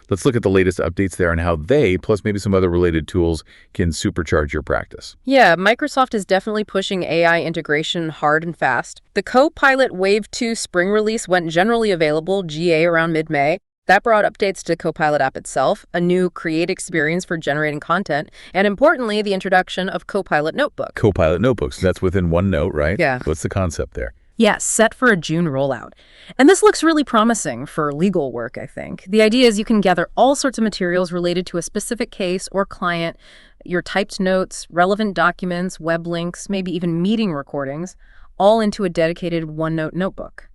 Let's look at the latest updates there and how they, plus maybe some other related tools, can supercharge your practice. Yeah, Microsoft is definitely pushing AI integration hard and fast. The Copilot Wave 2 spring release went generally available GA around mid-May. That brought updates to Copilot app itself, a new create experience for generating content, and importantly, the introduction of Copilot Notebook. Copilot Notebooks, that's within OneNote, right? Yeah. What's the concept there? Yes, set for a June rollout. And this looks really promising for legal work, I think. The idea is you can gather all sorts of materials related to a specific case or client, your typed notes, relevant documents, web links, maybe even meeting recordings, all into a dedicated OneNote notebook.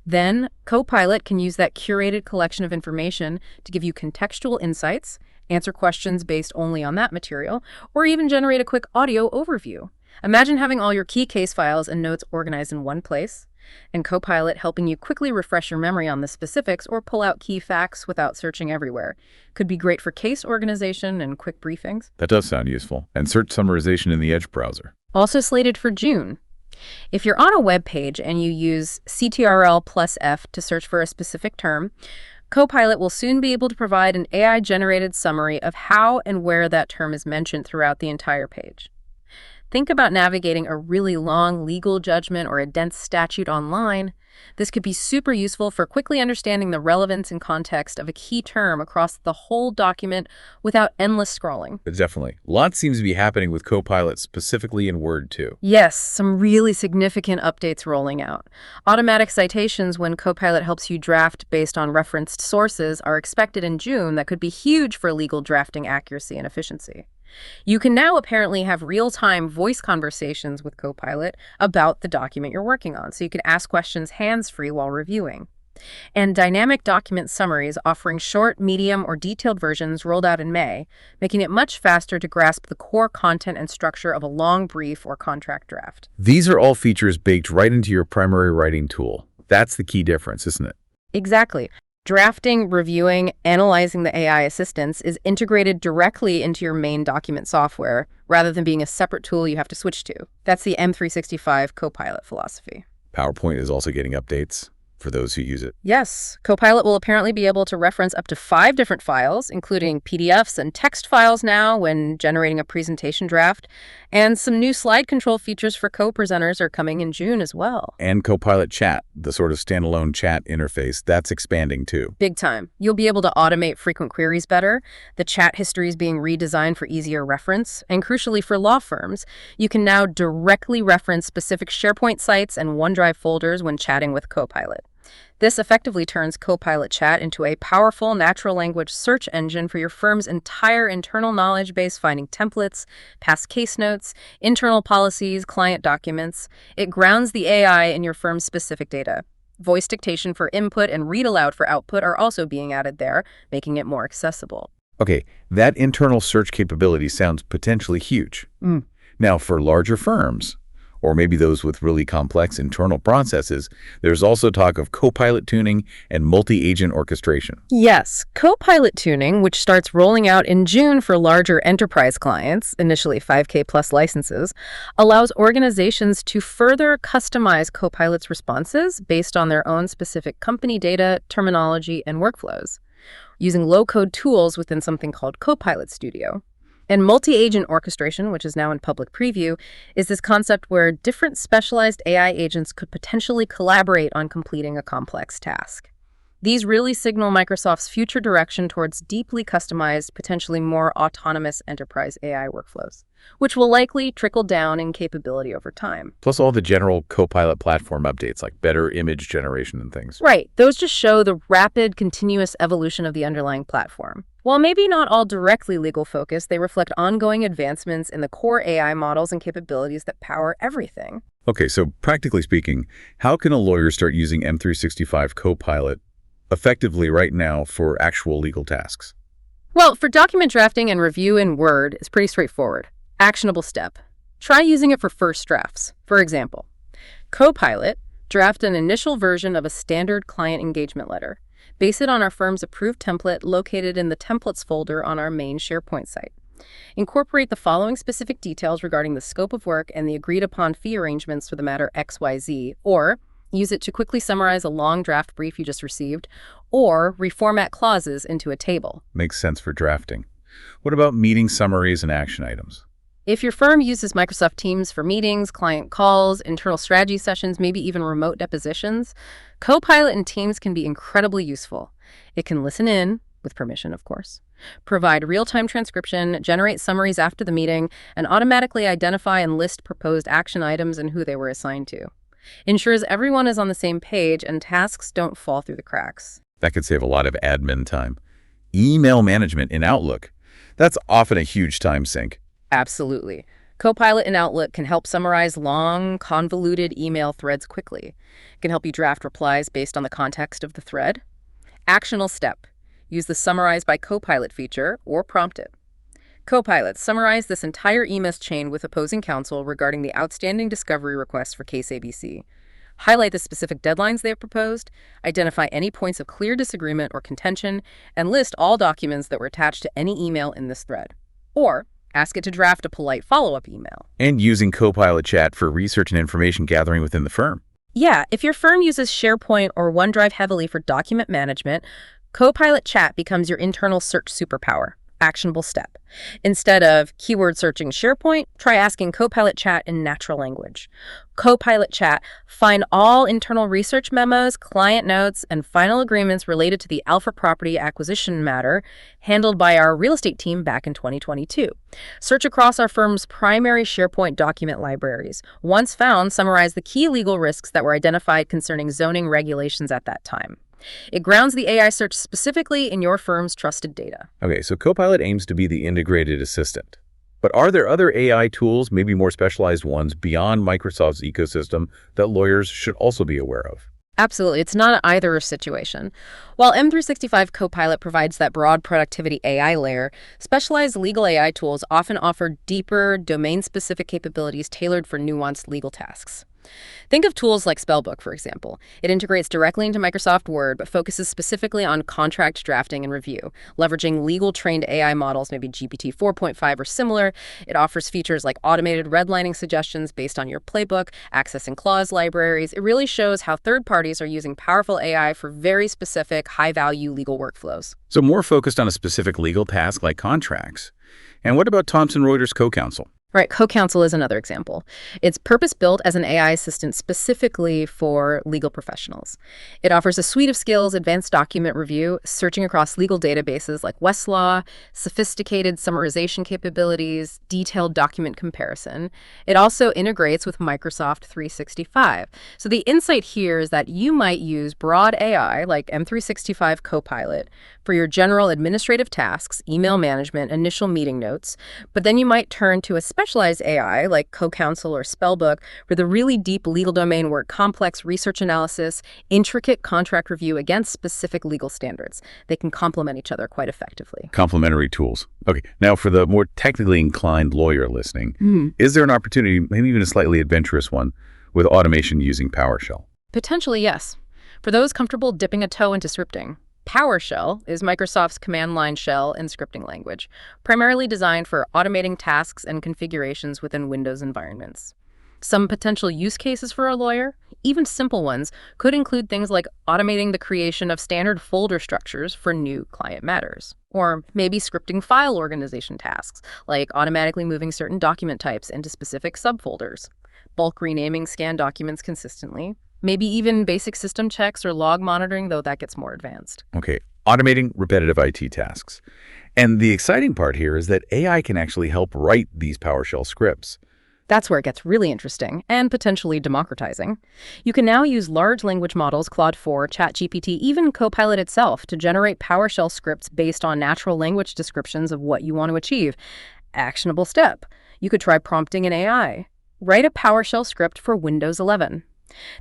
Then, Copilot can use that curated collection of information to give you contextual insights, answer questions based only on that material, or even generate a quick audio overview. Imagine having all your key case files and notes organized in one place, and Copilot helping you quickly refresh your memory on the specifics or pull out key facts without searching everywhere. Could be great for case organization and quick briefings. That does sound useful. And search summarization in the Edge browser. Also slated for June. If you're on a web page and you use CTRL+F to search for a specific term, Copilot will soon be able to provide an AI-generated summary of how and where that term is mentioned throughout the entire page. Think about navigating a really long legal judgment or a dense statute online. This could be super useful for quickly understanding the relevance and context of a key term across the whole document without endless scrolling. Definitely. Lots seems to be happening with Copilot, specifically in Word, too. Yes, some really significant updates rolling out. Automatic citations when Copilot helps you draft based on referenced sources are expected in June. That could be huge for legal drafting accuracy and efficiency. You can now apparently have real-time voice conversations with Copilot about the document you're working on, so you can ask questions hands-free while reviewing. And dynamic document summaries offering short, medium, or detailed versions rolled out in May, making it much faster to grasp the core content and structure of a long brief or contract draft. These are all features baked right into your primary writing tool. That's the key difference, isn't it? Exactly. Drafting, reviewing, analyzing the AI assistance is integrated directly into your main document software, rather than being a separate tool you have to switch to. That's the M365 Copilot philosophy. PowerPoint is also getting updates for those who use it. Yes, Copilot will apparently be able to reference up to 5 different files, including PDFs and text files now when generating a presentation draft. And some new slide control features for co-presenters are coming in June as well. And Copilot Chat, the sort of standalone chat interface, that's expanding too. Big time. You'll be able to automate frequent queries better. The chat history is being redesigned for easier reference. And crucially for law firms, you can now directly reference specific SharePoint sites and OneDrive folders when chatting with Copilot. This effectively turns Copilot Chat into a powerful natural language search engine for your firm's entire internal knowledge base, finding templates, past case notes, internal policies, client documents. It grounds the AI in your firm's specific data. Voice dictation for input and read aloud for output are also being added there, making it more accessible. Okay, that internal search capability sounds potentially huge. Now, for larger firms, or maybe those with really complex internal processes, there's also talk of copilot tuning and multi-agent orchestration. Yes, Copilot tuning, which starts rolling out in June for larger enterprise clients, initially 5K plus licenses, allows organizations to further customize Copilot's responses based on their own specific company data, terminology, and workflows, using low-code tools within something called Copilot Studio. And multi-agent orchestration, which is now in public preview, is this concept where different specialized AI agents could potentially collaborate on completing a complex task. These really signal Microsoft's future direction towards deeply customized, potentially more autonomous enterprise AI workflows, which will likely trickle down in capability over time. Plus all the general Copilot platform updates, like better image generation and things. Right. Those just show the rapid, continuous evolution of the underlying platform. While maybe not all directly legal-focused, they reflect ongoing advancements in the core AI models and capabilities that power everything. Okay, so practically speaking, how can a lawyer start using M365 Copilot effectively right now for actual legal tasks? Well, for document drafting and review in Word, it's pretty straightforward. Actionable step. Try using it for first drafts. For example, Copilot, draft an initial version of a standard client engagement letter. Base it on our firm's approved template located in the templates folder on our main SharePoint site. Incorporate the following specific details regarding the scope of work and the agreed upon fee arrangements for the matter XYZ, or use it to quickly summarize a long draft brief you just received, or reformat clauses into a table. Makes sense for drafting. What about meeting summaries and action items? If your firm uses Microsoft Teams for meetings, client calls, internal strategy sessions, maybe even remote depositions, Copilot in Teams can be incredibly useful. It can listen in, with permission, of course, provide real-time transcription, generate summaries after the meeting, and automatically identify and list proposed action items and who they were assigned to. Ensures everyone is on the same page and tasks don't fall through the cracks. That could save a lot of admin time. Email management in Outlook. That's often a huge time sink. Absolutely. Copilot in Outlook can help summarize long, convoluted email threads quickly. It can help you draft replies based on the context of the thread. Actionable step. Use the Summarize by Copilot feature or prompt it. Copilot, summarize this entire email chain with opposing counsel regarding the outstanding discovery request for case ABC. Highlight the specific deadlines they have proposed, identify any points of clear disagreement or contention, and list all documents that were attached to any email in this thread. Or ask it to draft a polite follow-up email. And using Copilot Chat for research and information gathering within the firm. Yeah, if your firm uses SharePoint or OneDrive heavily for document management, Copilot Chat becomes your internal search superpower. Actionable step. Instead of keyword searching SharePoint, try asking Copilot Chat in natural language. Copilot Chat, find all internal research memos, client notes, and final agreements related to the Alpha property acquisition matter handled by our real estate team back in 2022. Search across our firm's primary SharePoint document libraries. Once found, summarize the key legal risks that were identified concerning zoning regulations at that time. It grounds the AI search specifically in your firm's trusted data. Okay, so Copilot aims to be the integrated assistant. But are there other AI tools, maybe more specialized ones, beyond Microsoft's ecosystem that lawyers should also be aware of? Absolutely. It's not an either-or situation. While M365 Copilot provides that broad productivity AI layer, specialized legal AI tools often offer deeper, domain-specific capabilities tailored for nuanced legal tasks. Think of tools like Spellbook, for example. It integrates directly into Microsoft Word, but focuses specifically on contract drafting and review. Leveraging legal-trained AI models, maybe GPT 4.5 or similar, it offers features like automated redlining suggestions based on your playbook, accessing clause libraries. It really shows how third parties are using powerful AI for very specific, high-value legal workflows. So more focused on a specific legal task like contracts. And what about Thomson Reuters CoCounsel? Right, CoCounsel is another example. It's purpose-built as an AI assistant specifically for legal professionals. It offers a suite of skills, advanced document review, searching across legal databases like Westlaw, sophisticated summarization capabilities, detailed document comparison. It also integrates with Microsoft 365. So the insight here is that you might use broad AI like M365 Copilot for your general administrative tasks, email management, initial meeting notes, but then you might turn to a specialized AI, like CoCounsel or Spellbook, for the really deep legal domain work, complex research analysis, intricate contract review against specific legal standards. They can complement each other quite effectively. Complementary tools. Okay, now for the more technically inclined lawyer listening, is there an opportunity, maybe even a slightly adventurous one, with automation using PowerShell? Potentially, yes. For those comfortable dipping a toe into scripting, PowerShell is Microsoft's command line shell and scripting language, primarily designed for automating tasks and configurations within Windows environments. Some potential use cases for a lawyer, even simple ones, could include things like automating the creation of standard folder structures for new client matters, or maybe scripting file organization tasks, like automatically moving certain document types into specific subfolders, bulk renaming scanned documents consistently, maybe even basic system checks or log monitoring, though that gets more advanced. Okay, automating repetitive IT tasks. And the exciting part here is that AI can actually help write these PowerShell scripts. That's where it gets really interesting and potentially democratizing. You can now use large language models, Claude 4, ChatGPT, even Copilot itself, to generate PowerShell scripts based on natural language descriptions of what you want to achieve. Actionable step. You could try prompting an AI. Write a PowerShell script for Windows 11.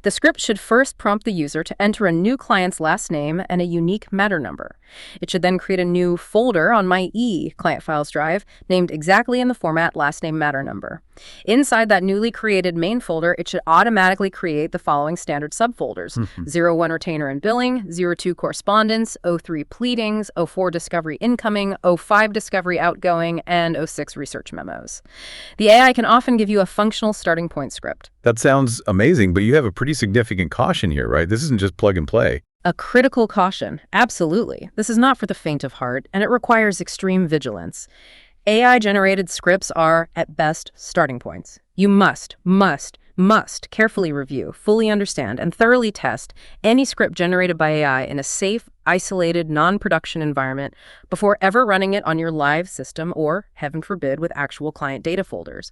The script should first prompt the user to enter a new client's last name and a unique matter number. It should then create a new folder on my client files drive named exactly in the format last name matter number. Inside that newly created main folder, it should automatically create the following standard subfolders: 01 retainer and billing, 02 correspondence, 03 pleadings, 04 discovery incoming, 05 discovery outgoing, and 06 research memos. The AI can often give you a functional starting point script. That sounds amazing, but you have a pretty significant caution here, right? This isn't just plug and play. A critical caution, absolutely. This is not for the faint of heart, and it requires extreme vigilance. AI-generated scripts are, at best, starting points. You must carefully review, fully understand, and thoroughly test any script generated by AI in a safe, isolated, non-production environment before ever running it on your live system or, heaven forbid, with actual client data folders.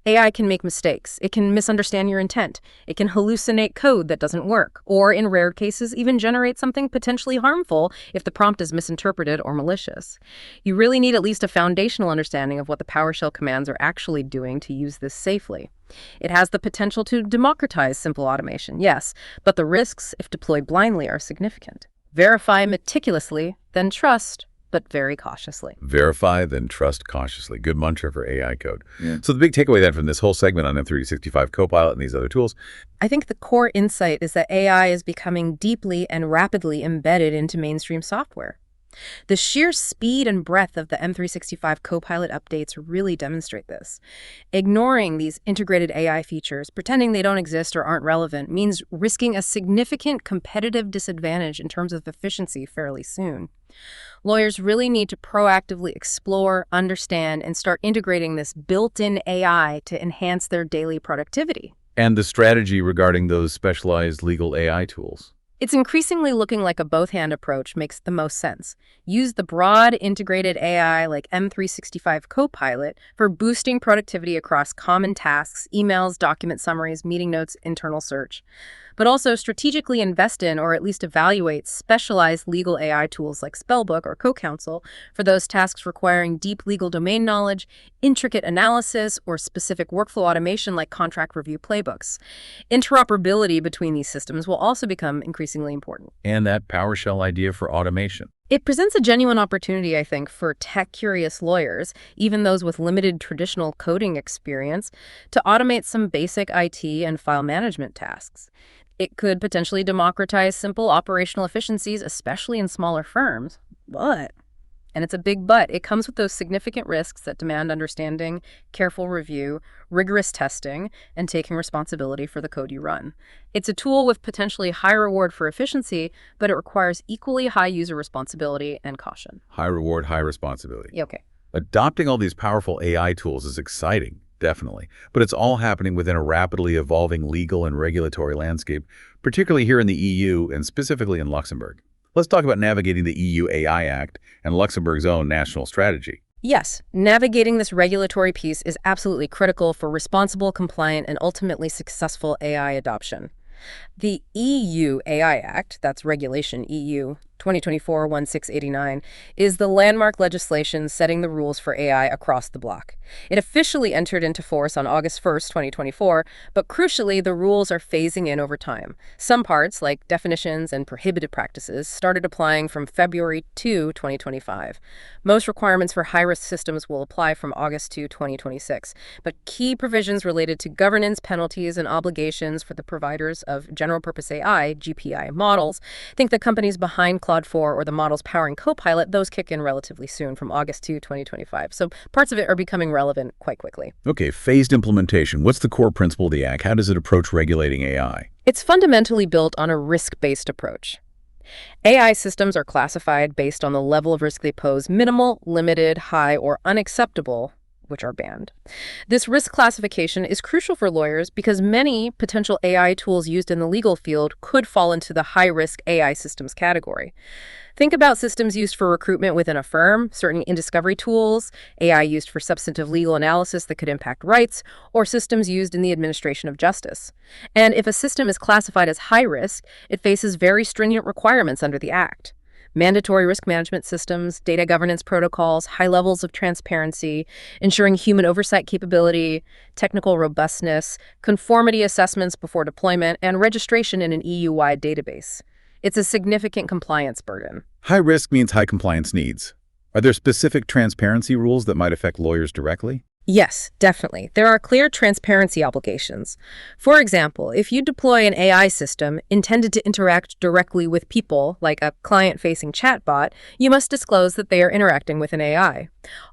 AI can make mistakes. It can misunderstand your intent. It can hallucinate code that doesn't work, or in rare cases, even generate something potentially harmful if the prompt is misinterpreted or malicious. You really need at least a foundational understanding of what the PowerShell commands are actually doing to use this safely. It has the potential to democratize simple automation, yes, but the risks, if deployed blindly, are significant. Verify meticulously, then trust, but very cautiously. Verify, then trust cautiously. Good mantra for AI code. Yeah. So the big takeaway then from this whole segment on M365 Copilot and these other tools, I think the core insight is that AI is becoming deeply and rapidly embedded into mainstream software. The sheer speed and breadth of the M365 Copilot updates really demonstrate this. Ignoring these integrated AI features, pretending they don't exist or aren't relevant, means risking a significant competitive disadvantage in terms of efficiency fairly soon. Lawyers really need to proactively explore, understand, and start integrating this built-in AI to enhance their daily productivity. And the strategy regarding those specialized legal AI tools. It's increasingly looking like a both-hand approach makes the most sense. Use the broad integrated AI like M365 Copilot for boosting productivity across common tasks, emails, document summaries, meeting notes, internal search. But also strategically invest in or at least evaluate specialized legal AI tools like Spellbook or CoCounsel for those tasks requiring deep legal domain knowledge, intricate analysis, or specific workflow automation like contract review playbooks. Interoperability between these systems will also become increasingly important. And that PowerShell idea for automation. It presents a genuine opportunity, I think, for tech-curious lawyers, even those with limited traditional coding experience, to automate some basic IT and file management tasks. It could potentially democratize simple operational efficiencies, especially in smaller firms. But, and it's a big but, it comes with those significant risks that demand understanding, careful review, rigorous testing, and taking responsibility for the code you run. It's a tool with potentially high reward for efficiency, but it requires equally high user responsibility and caution. High reward, high responsibility. Yeah, okay. Adopting all these powerful AI tools is exciting, definitely. But it's all happening within a rapidly evolving legal and regulatory landscape, particularly here in the EU and specifically in Luxembourg. Let's talk about navigating the EU AI Act and Luxembourg's own national strategy. Yes, navigating this regulatory piece is absolutely critical for responsible, compliant, and ultimately successful AI adoption. The EU AI Act, that's Regulation EU 2024-1689, is the landmark legislation setting the rules for AI across the bloc. It officially entered into force on August 1st, 2024, but crucially, the rules are phasing in over time. Some parts, like definitions and prohibited practices, started applying from February 2, 2025. Most requirements for high-risk systems will apply from August 2, 2026, but key provisions related to governance, penalties, and obligations for the providers of general-purpose AI, GPI, models. Think the companies behind Claude 4 or the models powering Copilot, those kick in relatively soon from August 2, 2025. So parts of it are becoming relevant quite quickly. Okay, phased implementation. What's the core principle of the Act? How does it approach regulating AI? It's fundamentally built on a risk-based approach. AI systems are classified based on the level of risk they pose: minimal, limited, high, or unacceptable, which are banned. This risk classification is crucial for lawyers because many potential AI tools used in the legal field could fall into the high-risk AI systems category. Think about systems used for recruitment within a firm, certain in-discovery tools, AI used for substantive legal analysis that could impact rights, or systems used in the administration of justice. And if a system is classified as high risk, it faces very stringent requirements under the Act. Mandatory risk management systems, data governance protocols, high levels of transparency, ensuring human oversight capability, technical robustness, conformity assessments before deployment, and registration in an EU-wide database. It's a significant compliance burden. High risk means high compliance needs. Are there specific transparency rules that might affect lawyers directly? Yes, definitely. There are clear transparency obligations. For example, if you deploy an AI system intended to interact directly with people, like a client-facing chatbot, you must disclose that they are interacting with an AI.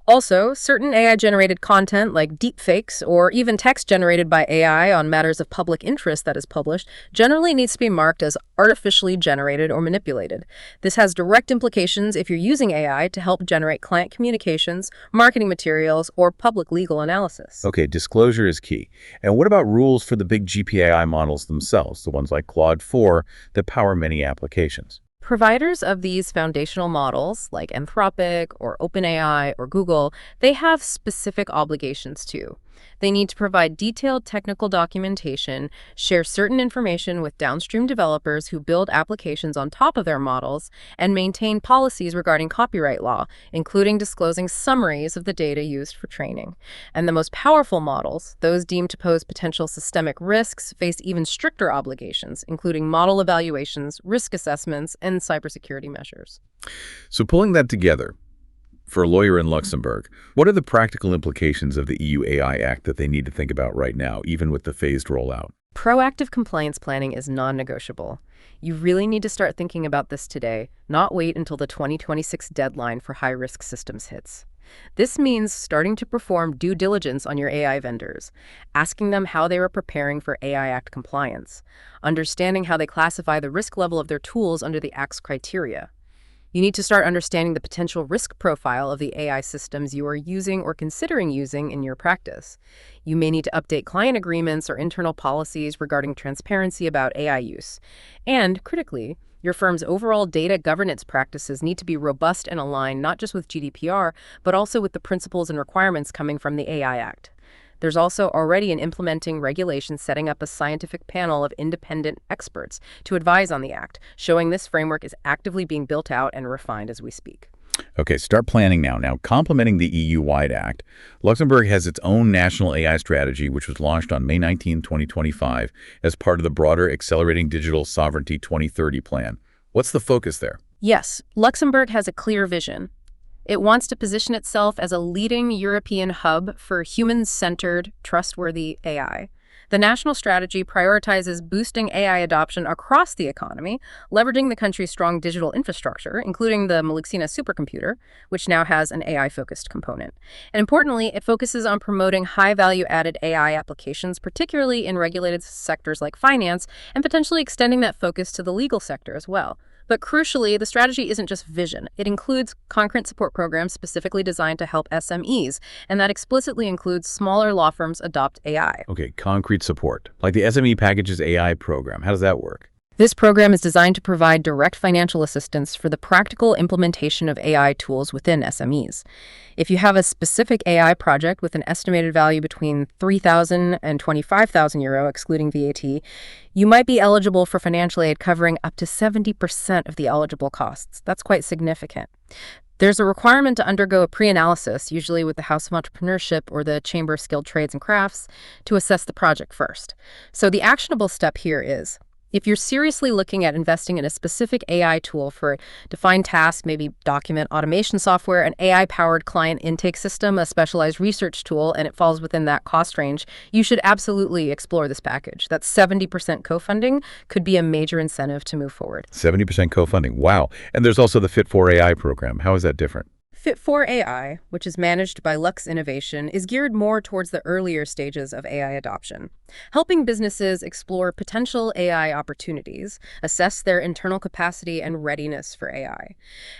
Also, certain AI-generated content, like deepfakes or even text generated by AI on matters of public interest that is published, generally needs to be marked as artificially generated or manipulated. This has direct implications if you're using AI to help generate client communications, marketing materials, or public legal analysis. Okay, disclosure is key. And what about rules for the big GPAI models themselves, the ones like Claude 4 that power many applications? Providers of these foundational models, like Anthropic or OpenAI or Google, they have specific obligations too. They need to provide detailed technical documentation, share certain information with downstream developers who build applications on top of their models, and maintain policies regarding copyright law, including disclosing summaries of the data used for training. And the most powerful models, those deemed to pose potential systemic risks, face even stricter obligations, including model evaluations, risk assessments, and cybersecurity measures. So pulling that together, for a lawyer in Luxembourg, what are the practical implications of the EU AI Act that they need to think about right now, even with the phased rollout? Proactive compliance planning is non-negotiable. You really need to start thinking about this today, not wait until the 2026 deadline for high-risk systems hits. This means starting to perform due diligence on your AI vendors, asking them how they are preparing for AI Act compliance, understanding how they classify the risk level of their tools under the Act's criteria. You need to start understanding the potential risk profile of the AI systems you are using or considering using in your practice. You may need to update client agreements or internal policies regarding transparency about AI use. And, critically, your firm's overall data governance practices need to be robust and aligned not just with GDPR, but also with the principles and requirements coming from the AI Act. There's also already an implementing regulation setting up a scientific panel of independent experts to advise on the Act, showing this framework is actively being built out and refined as we speak. Okay, start planning now. Now, complementing the EU-wide Act, Luxembourg has its own national AI strategy, which was launched on May 19, 2025, as part of the broader Accelerating Digital Sovereignty 2030 plan. What's the focus there? Yes, Luxembourg has a clear vision. It wants to position itself as a leading European hub for human-centered, trustworthy AI. The national strategy prioritizes boosting AI adoption across the economy, leveraging the country's strong digital infrastructure, including the Maluxina supercomputer, which now has an AI-focused component. And importantly, it focuses on promoting high-value-added AI applications, particularly in regulated sectors like finance, and potentially extending that focus to the legal sector as well. But crucially, the strategy isn't just vision. It includes concurrent support programs specifically designed to help SMEs, and that explicitly includes smaller law firms adopt AI. Okay, concrete support, like the SME Packages AI program. How does that work? This program is designed to provide direct financial assistance for the practical implementation of AI tools within SMEs. If you have a specific AI project with an estimated value between 3,000 and 25,000 euro, excluding VAT, you might be eligible for financial aid covering up to 70% of the eligible costs. That's quite significant. There's a requirement to undergo a pre-analysis, usually with the House of Entrepreneurship or the Chamber of Skilled Trades and Crafts, to assess the project first. So the actionable step here is, if you're seriously looking at investing in a specific AI tool for a defined task, maybe document automation software, an AI-powered client intake system, a specialized research tool, and it falls within that cost range, you should absolutely explore this package. That 70% co-funding could be a major incentive to move forward. 70% co-funding. Wow. And there's also the Fit4AI program. How is that different? Fit4AI, which is managed by Lux Innovation, is geared more towards the earlier stages of AI adoption, helping businesses explore potential AI opportunities, assess their internal capacity and readiness for AI.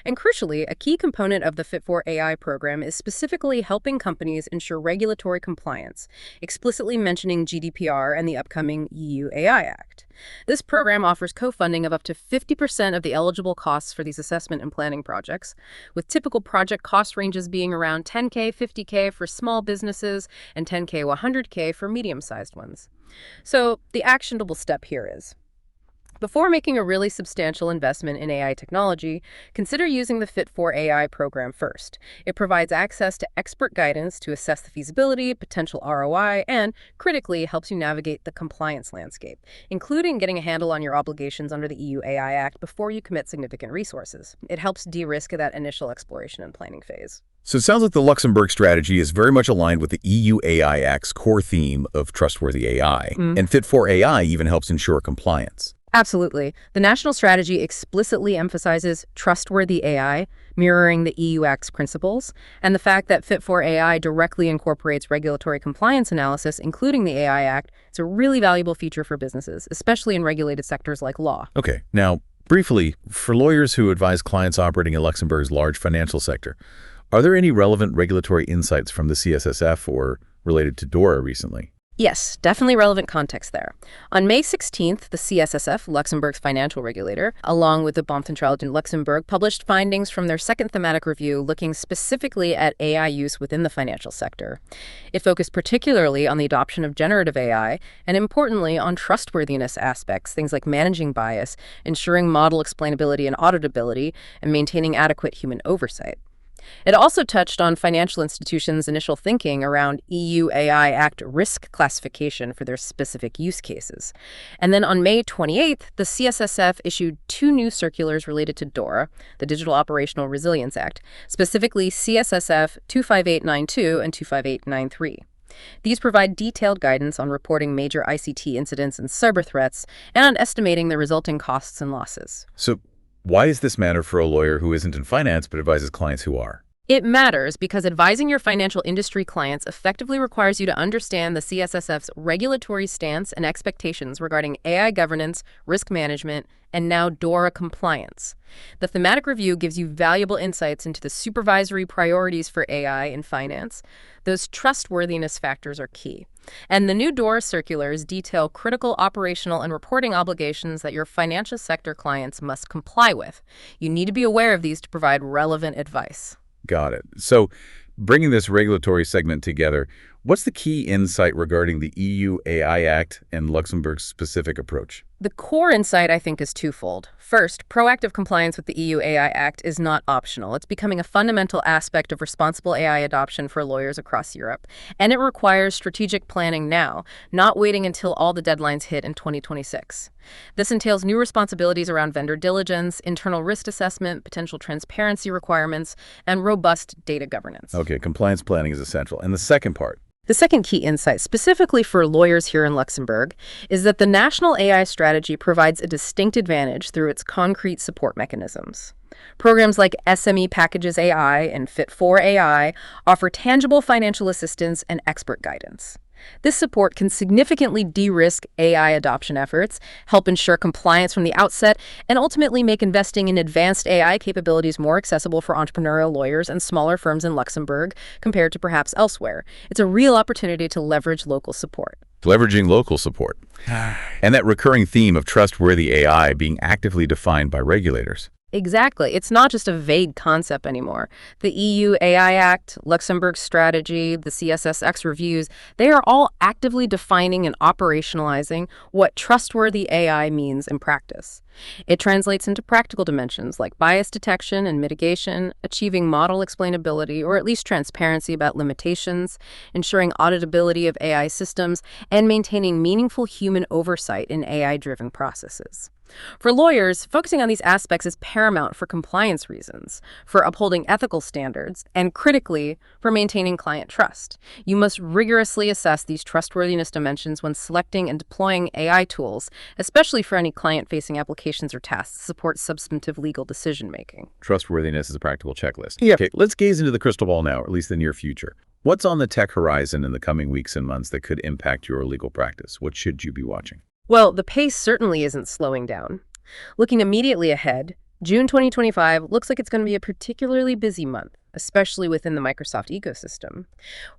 And crucially, a key component of the Fit4AI program is specifically helping companies ensure regulatory compliance, explicitly mentioning GDPR and the upcoming EU AI Act. This program offers co-funding of up to 50% of the eligible costs for these assessment and planning projects, with typical project cost ranges being around 10K, 50K for small businesses and 10K, 100K for medium-sized ones. So the actionable step here is, before making a really substantial investment in AI technology, consider using the Fit4AI program first. It provides access to expert guidance to assess the feasibility, potential ROI, and, critically, helps you navigate the compliance landscape, including getting a handle on your obligations under the EU AI Act before you commit significant resources. It helps de-risk that initial exploration and planning phase. So it sounds like the Luxembourg strategy is very much aligned with the EU AI Act's core theme of trustworthy AI, and Fit4AI even helps ensure compliance. Absolutely. The national strategy explicitly emphasizes trustworthy AI, mirroring the EU Act's principles, and the fact that Fit4AI directly incorporates regulatory compliance analysis, including the AI Act, is a really valuable feature for businesses, especially in regulated sectors like law. Okay, now, briefly, for lawyers who advise clients operating in Luxembourg's large financial sector, are there any relevant regulatory insights from the CSSF or related to DORA recently? Yes, definitely relevant context there. On May 16th, the CSSF, Luxembourg's financial regulator, along with the Banque Centrale de Luxembourg, published findings from their second thematic review looking specifically at AI use within the financial sector. It focused particularly on the adoption of generative AI and, importantly, on trustworthiness aspects, things like managing bias, ensuring model explainability and auditability, and maintaining adequate human oversight. It also touched on financial institutions' initial thinking around EU AI Act risk classification for their specific use cases. And then on May 28th, the CSSF issued 2 new circulars related to DORA, the Digital Operational Resilience Act, specifically CSSF 25892 and 25893. These provide detailed guidance on reporting major ICT incidents and cyber threats and on estimating the resulting costs and losses. So why does this matter for a lawyer who isn't in finance but advises clients who are? It matters because advising your financial industry clients effectively requires you to understand the CSSF's regulatory stance and expectations regarding AI governance, risk management, and now DORA compliance. The thematic review gives you valuable insights into the supervisory priorities for AI in finance. Those trustworthiness factors are key. And the new DORA circulars detail critical operational and reporting obligations that your financial sector clients must comply with. You need to be aware of these to provide relevant advice. Got it. So bringing this regulatory segment together, what's the key insight regarding the EU AI Act and Luxembourg's specific approach? The core insight, I think, is twofold. First, proactive compliance with the EU AI Act is not optional. It's becoming a fundamental aspect of responsible AI adoption for lawyers across Europe. And it requires strategic planning now, not waiting until all the deadlines hit in 2026. This entails new responsibilities around vendor diligence, internal risk assessment, potential transparency requirements, and robust data governance. Okay, compliance planning is essential. And the second part? The second key insight, specifically for lawyers here in Luxembourg, is that the national AI strategy provides a distinct advantage through its concrete support mechanisms. Programs like SME Packages AI and Fit4AI offer tangible financial assistance and expert guidance. This support can significantly de-risk AI adoption efforts, help ensure compliance from the outset, and ultimately make investing in advanced AI capabilities more accessible for entrepreneurial lawyers and smaller firms in Luxembourg compared to perhaps elsewhere. It's a real opportunity to leverage local support. leveraging local support, and that recurring theme of trustworthy AI being actively defined by regulators. Exactly. It's not just a vague concept anymore. The EU AI Act, Luxembourg strategy, the CSSX reviews, they are all actively defining and operationalizing what trustworthy AI means in practice. It translates into practical dimensions like bias detection and mitigation, achieving model explainability or at least transparency about limitations, ensuring auditability of AI systems, and maintaining meaningful human oversight in AI-driven processes. For lawyers, focusing on these aspects is paramount for compliance reasons, for upholding ethical standards, and critically, for maintaining client trust. You must rigorously assess these trustworthiness dimensions when selecting and deploying AI tools, especially for any client-facing applications or tasks to support substantive legal decision-making. Trustworthiness is a practical checklist. Yeah. Okay, let's gaze into the crystal ball now, or at least the near future. What's on the tech horizon in the coming weeks and months that could impact your legal practice? What should you be watching? Well, the pace certainly isn't slowing down. Looking immediately ahead, June 2025 looks like it's going to be a particularly busy month, especially within the Microsoft ecosystem.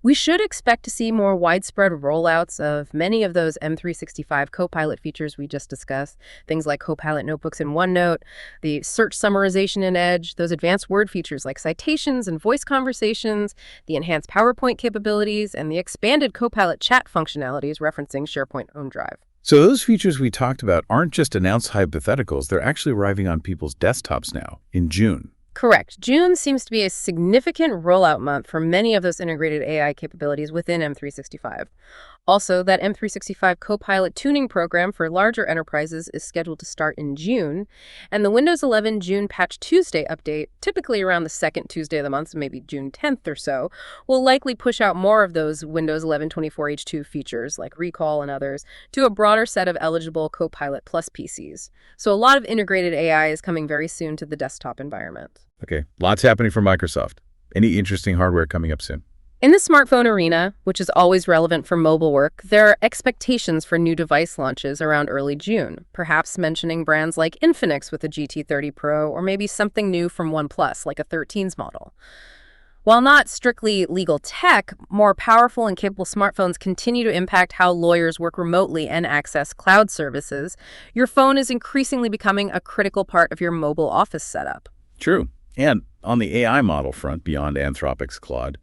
We should expect to see more widespread rollouts of many of those M365 Copilot features we just discussed, things like Copilot notebooks in OneNote, the search summarization in Edge, those advanced word features like citations and voice conversations, the enhanced PowerPoint capabilities, and the expanded Copilot chat functionalities referencing SharePoint OneDrive. So those features we talked about aren't just announced hypotheticals, they're actually arriving on people's desktops now in June. Correct. June seems to be a significant rollout month for many of those integrated AI capabilities within M365. Also, that M365 Copilot tuning program for larger enterprises is scheduled to start in June, and the Windows 11 June Patch Tuesday update, typically around the second Tuesday of the month, so maybe June 10th or so, will likely push out more of those Windows 11 24H2 features like recall and others to a broader set of eligible Copilot Plus PCs. So a lot of integrated AI is coming very soon to the desktop environment. Okay, lots happening for Microsoft. Any interesting hardware coming up soon? In the smartphone arena, which is always relevant for mobile work, there are expectations for new device launches around early June, perhaps mentioning brands like Infinix with a GT30 Pro or maybe something new from OnePlus like a 13's model. While not strictly legal tech, more powerful and capable smartphones continue to impact how lawyers work remotely and access cloud services. Your phone is increasingly becoming a critical part of your mobile office setup. True. And on the AI model front, beyond Anthropic's Claude,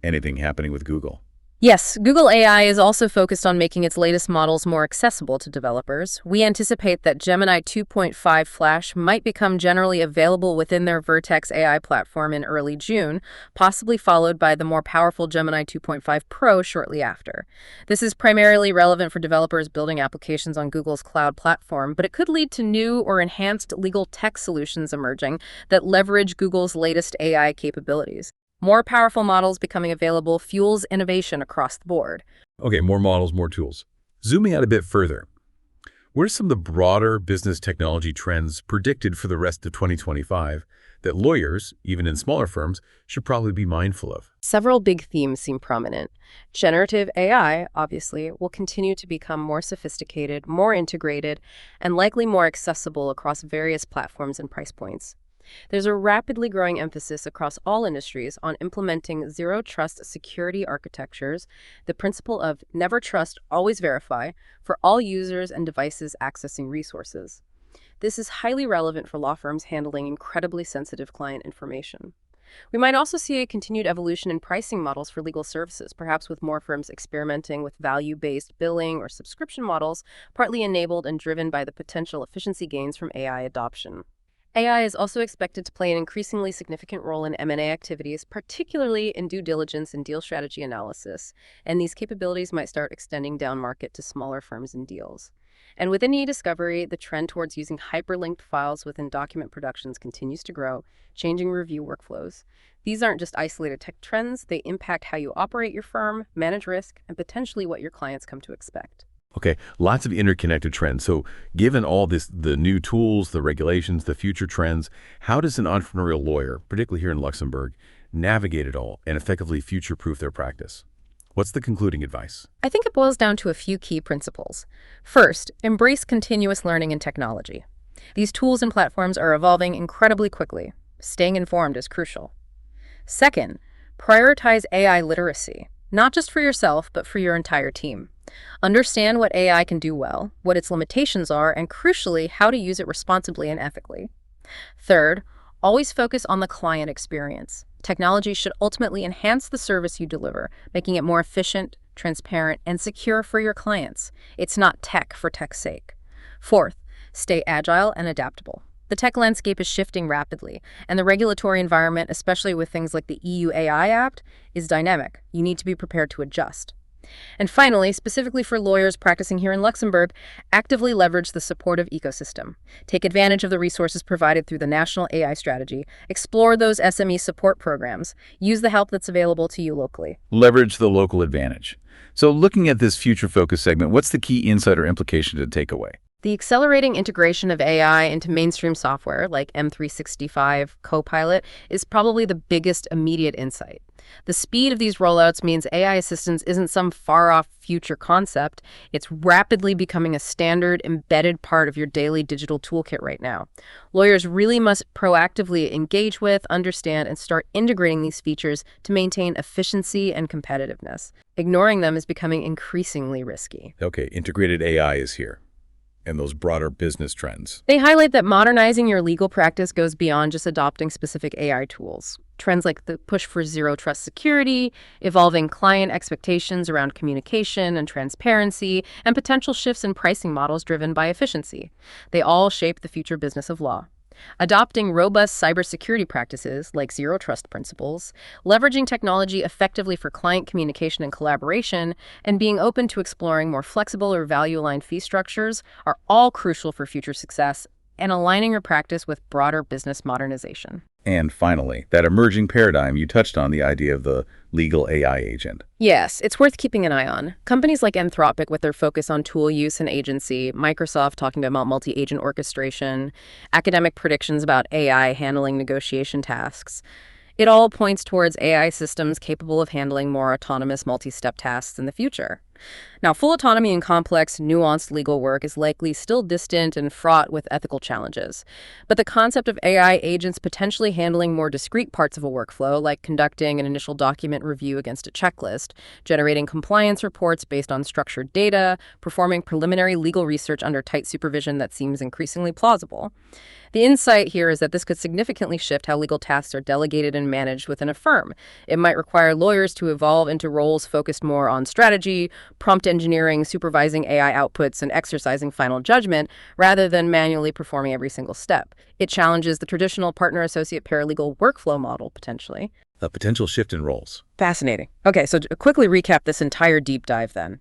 anything happening with Google? Yes, Google AI is also focused on making its latest models more accessible to developers. We anticipate that Gemini 2.5 Flash might become generally available within their Vertex AI platform in early June, possibly followed by the more powerful Gemini 2.5 Pro shortly after. This is primarily relevant for developers building applications on Google's cloud platform, but it could lead to new or enhanced legal tech solutions emerging that leverage Google's latest AI capabilities. More powerful models becoming available fuels innovation across the board. Okay, more models, more tools. Zooming out a bit further, what are some of the broader business technology trends predicted for the rest of 2025 that lawyers, even in smaller firms, should probably be mindful of? Several big themes seem prominent. Generative AI, obviously, will continue to become more sophisticated, more integrated, and likely more accessible across various platforms and price points. There's a rapidly growing emphasis across all industries on implementing zero-trust security architectures, the principle of never trust, always verify, for all users and devices accessing resources. This is highly relevant for law firms handling incredibly sensitive client information. We might also see a continued evolution in pricing models for legal services, perhaps with more firms experimenting with value-based billing or subscription models, partly enabled and driven by the potential efficiency gains from AI adoption. AI is also expected to play an increasingly significant role in M&A activities, particularly in due diligence and deal strategy analysis, and these capabilities might start extending down market to smaller firms and deals. And within e-discovery, the trend towards using hyperlinked files within document productions continues to grow, changing review workflows. These aren't just isolated tech trends, they impact how you operate your firm, manage risk, and potentially what your clients come to expect. Okay, lots of interconnected trends. So given all this, the new tools, the regulations, the future trends, how does an entrepreneurial lawyer, particularly here in Luxembourg, navigate it all and effectively future-proof their practice? What's the concluding advice? I think it boils down to a few key principles. First, embrace continuous learning and technology. These tools and platforms are evolving incredibly quickly. Staying informed is crucial. Second, prioritize AI literacy, not just for yourself, but for your entire team. Understand what AI can do well, what its limitations are, and crucially, how to use it responsibly and ethically. Third, always focus on the client experience. Technology should ultimately enhance the service you deliver, making it more efficient, transparent, and secure for your clients. It's not tech for tech's sake. Fourth, stay agile and adaptable. The tech landscape is shifting rapidly, and the regulatory environment, especially with things like the EU AI Act, is dynamic. You need to be prepared to adjust. And finally, specifically for lawyers practicing here in Luxembourg, actively leverage the supportive ecosystem. Take advantage of the resources provided through the National AI Strategy. Explore those SME support programs. Use the help that's available to you locally. Leverage the local advantage. So looking at this future focus segment, what's the key insight or implication to take away? The accelerating integration of AI into mainstream software like M365 Copilot is probably the biggest immediate insight. The speed of these rollouts means AI assistance isn't some far-off future concept. It's rapidly becoming a standard, embedded part of your daily digital toolkit right now. Lawyers really must proactively engage with, understand, and start integrating these features to maintain efficiency and competitiveness. Ignoring them is becoming increasingly risky. Okay, integrated AI is here, and those broader business trends. They highlight that modernizing your legal practice goes beyond just adopting specific AI tools. Trends like the push for zero-trust security, evolving client expectations around communication and transparency, and potential shifts in pricing models driven by efficiency. They all shape the future business of law. Adopting robust cybersecurity practices like zero-trust principles, leveraging technology effectively for client communication and collaboration, and being open to exploring more flexible or value-aligned fee structures are all crucial for future success and aligning your practice with broader business modernization. And finally, that emerging paradigm, you touched on the idea of the legal AI agent. Yes, it's worth keeping an eye on. Companies like Anthropic with their focus on tool use and agency, Microsoft talking about multi-agent orchestration, academic predictions about AI handling negotiation tasks. It all points towards AI systems capable of handling more autonomous multi-step tasks in the future. Now, full autonomy in complex, nuanced legal work is likely still distant and fraught with ethical challenges. But the concept of AI agents potentially handling more discrete parts of a workflow, like conducting an initial document review against a checklist, generating compliance reports based on structured data, performing preliminary legal research under tight supervision that seems increasingly plausible. The insight here is that this could significantly shift how legal tasks are delegated and managed within a firm. It might require lawyers to evolve into roles focused more on strategy, prompt engineering, supervising AI outputs, and exercising final judgment, rather than manually performing every single step. It challenges the traditional partner-associate paralegal workflow model, potentially. A potential shift in roles. Fascinating. Okay, so to quickly recap this entire deep dive then.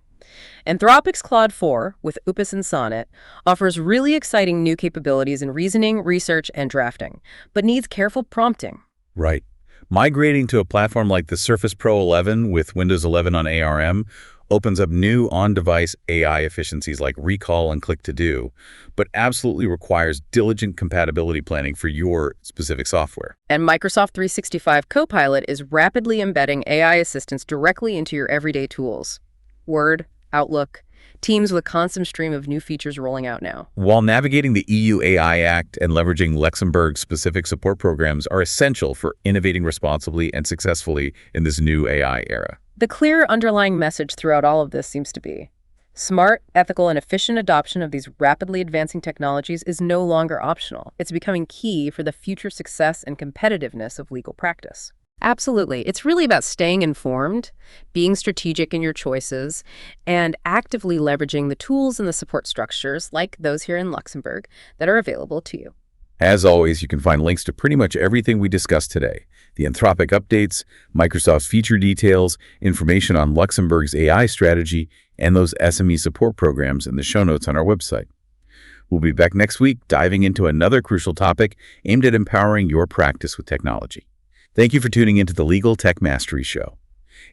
Anthropic's Claude 4, with Opus and Sonnet, offers really exciting new capabilities in reasoning, research, and drafting, but needs careful prompting. Right. Migrating to a platform like the Surface Pro 11 with Windows 11 on ARM opens up new on-device AI efficiencies like recall and click-to-do, but absolutely requires diligent compatibility planning for your specific software. And Microsoft 365 Copilot is rapidly embedding AI assistance directly into your everyday tools. Word, Outlook, Teams with a constant stream of new features rolling out now. While navigating the EU AI Act and leveraging Luxembourg-specific support programs are essential for innovating responsibly and successfully in this new AI era. The clear underlying message throughout all of this seems to be smart, ethical, and efficient adoption of these rapidly advancing technologies is no longer optional. It's becoming key for the future success and competitiveness of legal practice. Absolutely. It's really about staying informed, being strategic in your choices, and actively leveraging the tools and the support structures, like those here in Luxembourg, that are available to you. As always, you can find links to pretty much everything we discussed today. The Anthropic updates, Microsoft's feature details, information on Luxembourg's AI strategy, and those SME support programs in the show notes on our website. We'll be back next week diving into another crucial topic aimed at empowering your practice with technology. Thank you for tuning into the Legal Tech Mastery Show,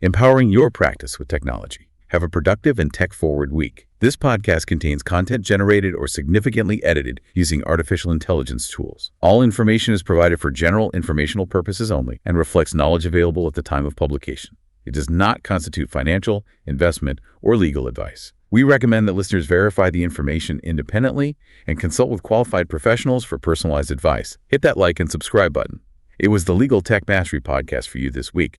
empowering your practice with technology. Have a productive and tech-forward week. This podcast contains content generated or significantly edited using artificial intelligence tools. All information is provided for general informational purposes only and reflects knowledge available at the time of publication. It does not constitute financial, investment, or legal advice. We recommend that listeners verify the information independently and consult with qualified professionals for personalized advice. Hit that like and subscribe button. It was the Legal Tech Mastery Podcast for you this week.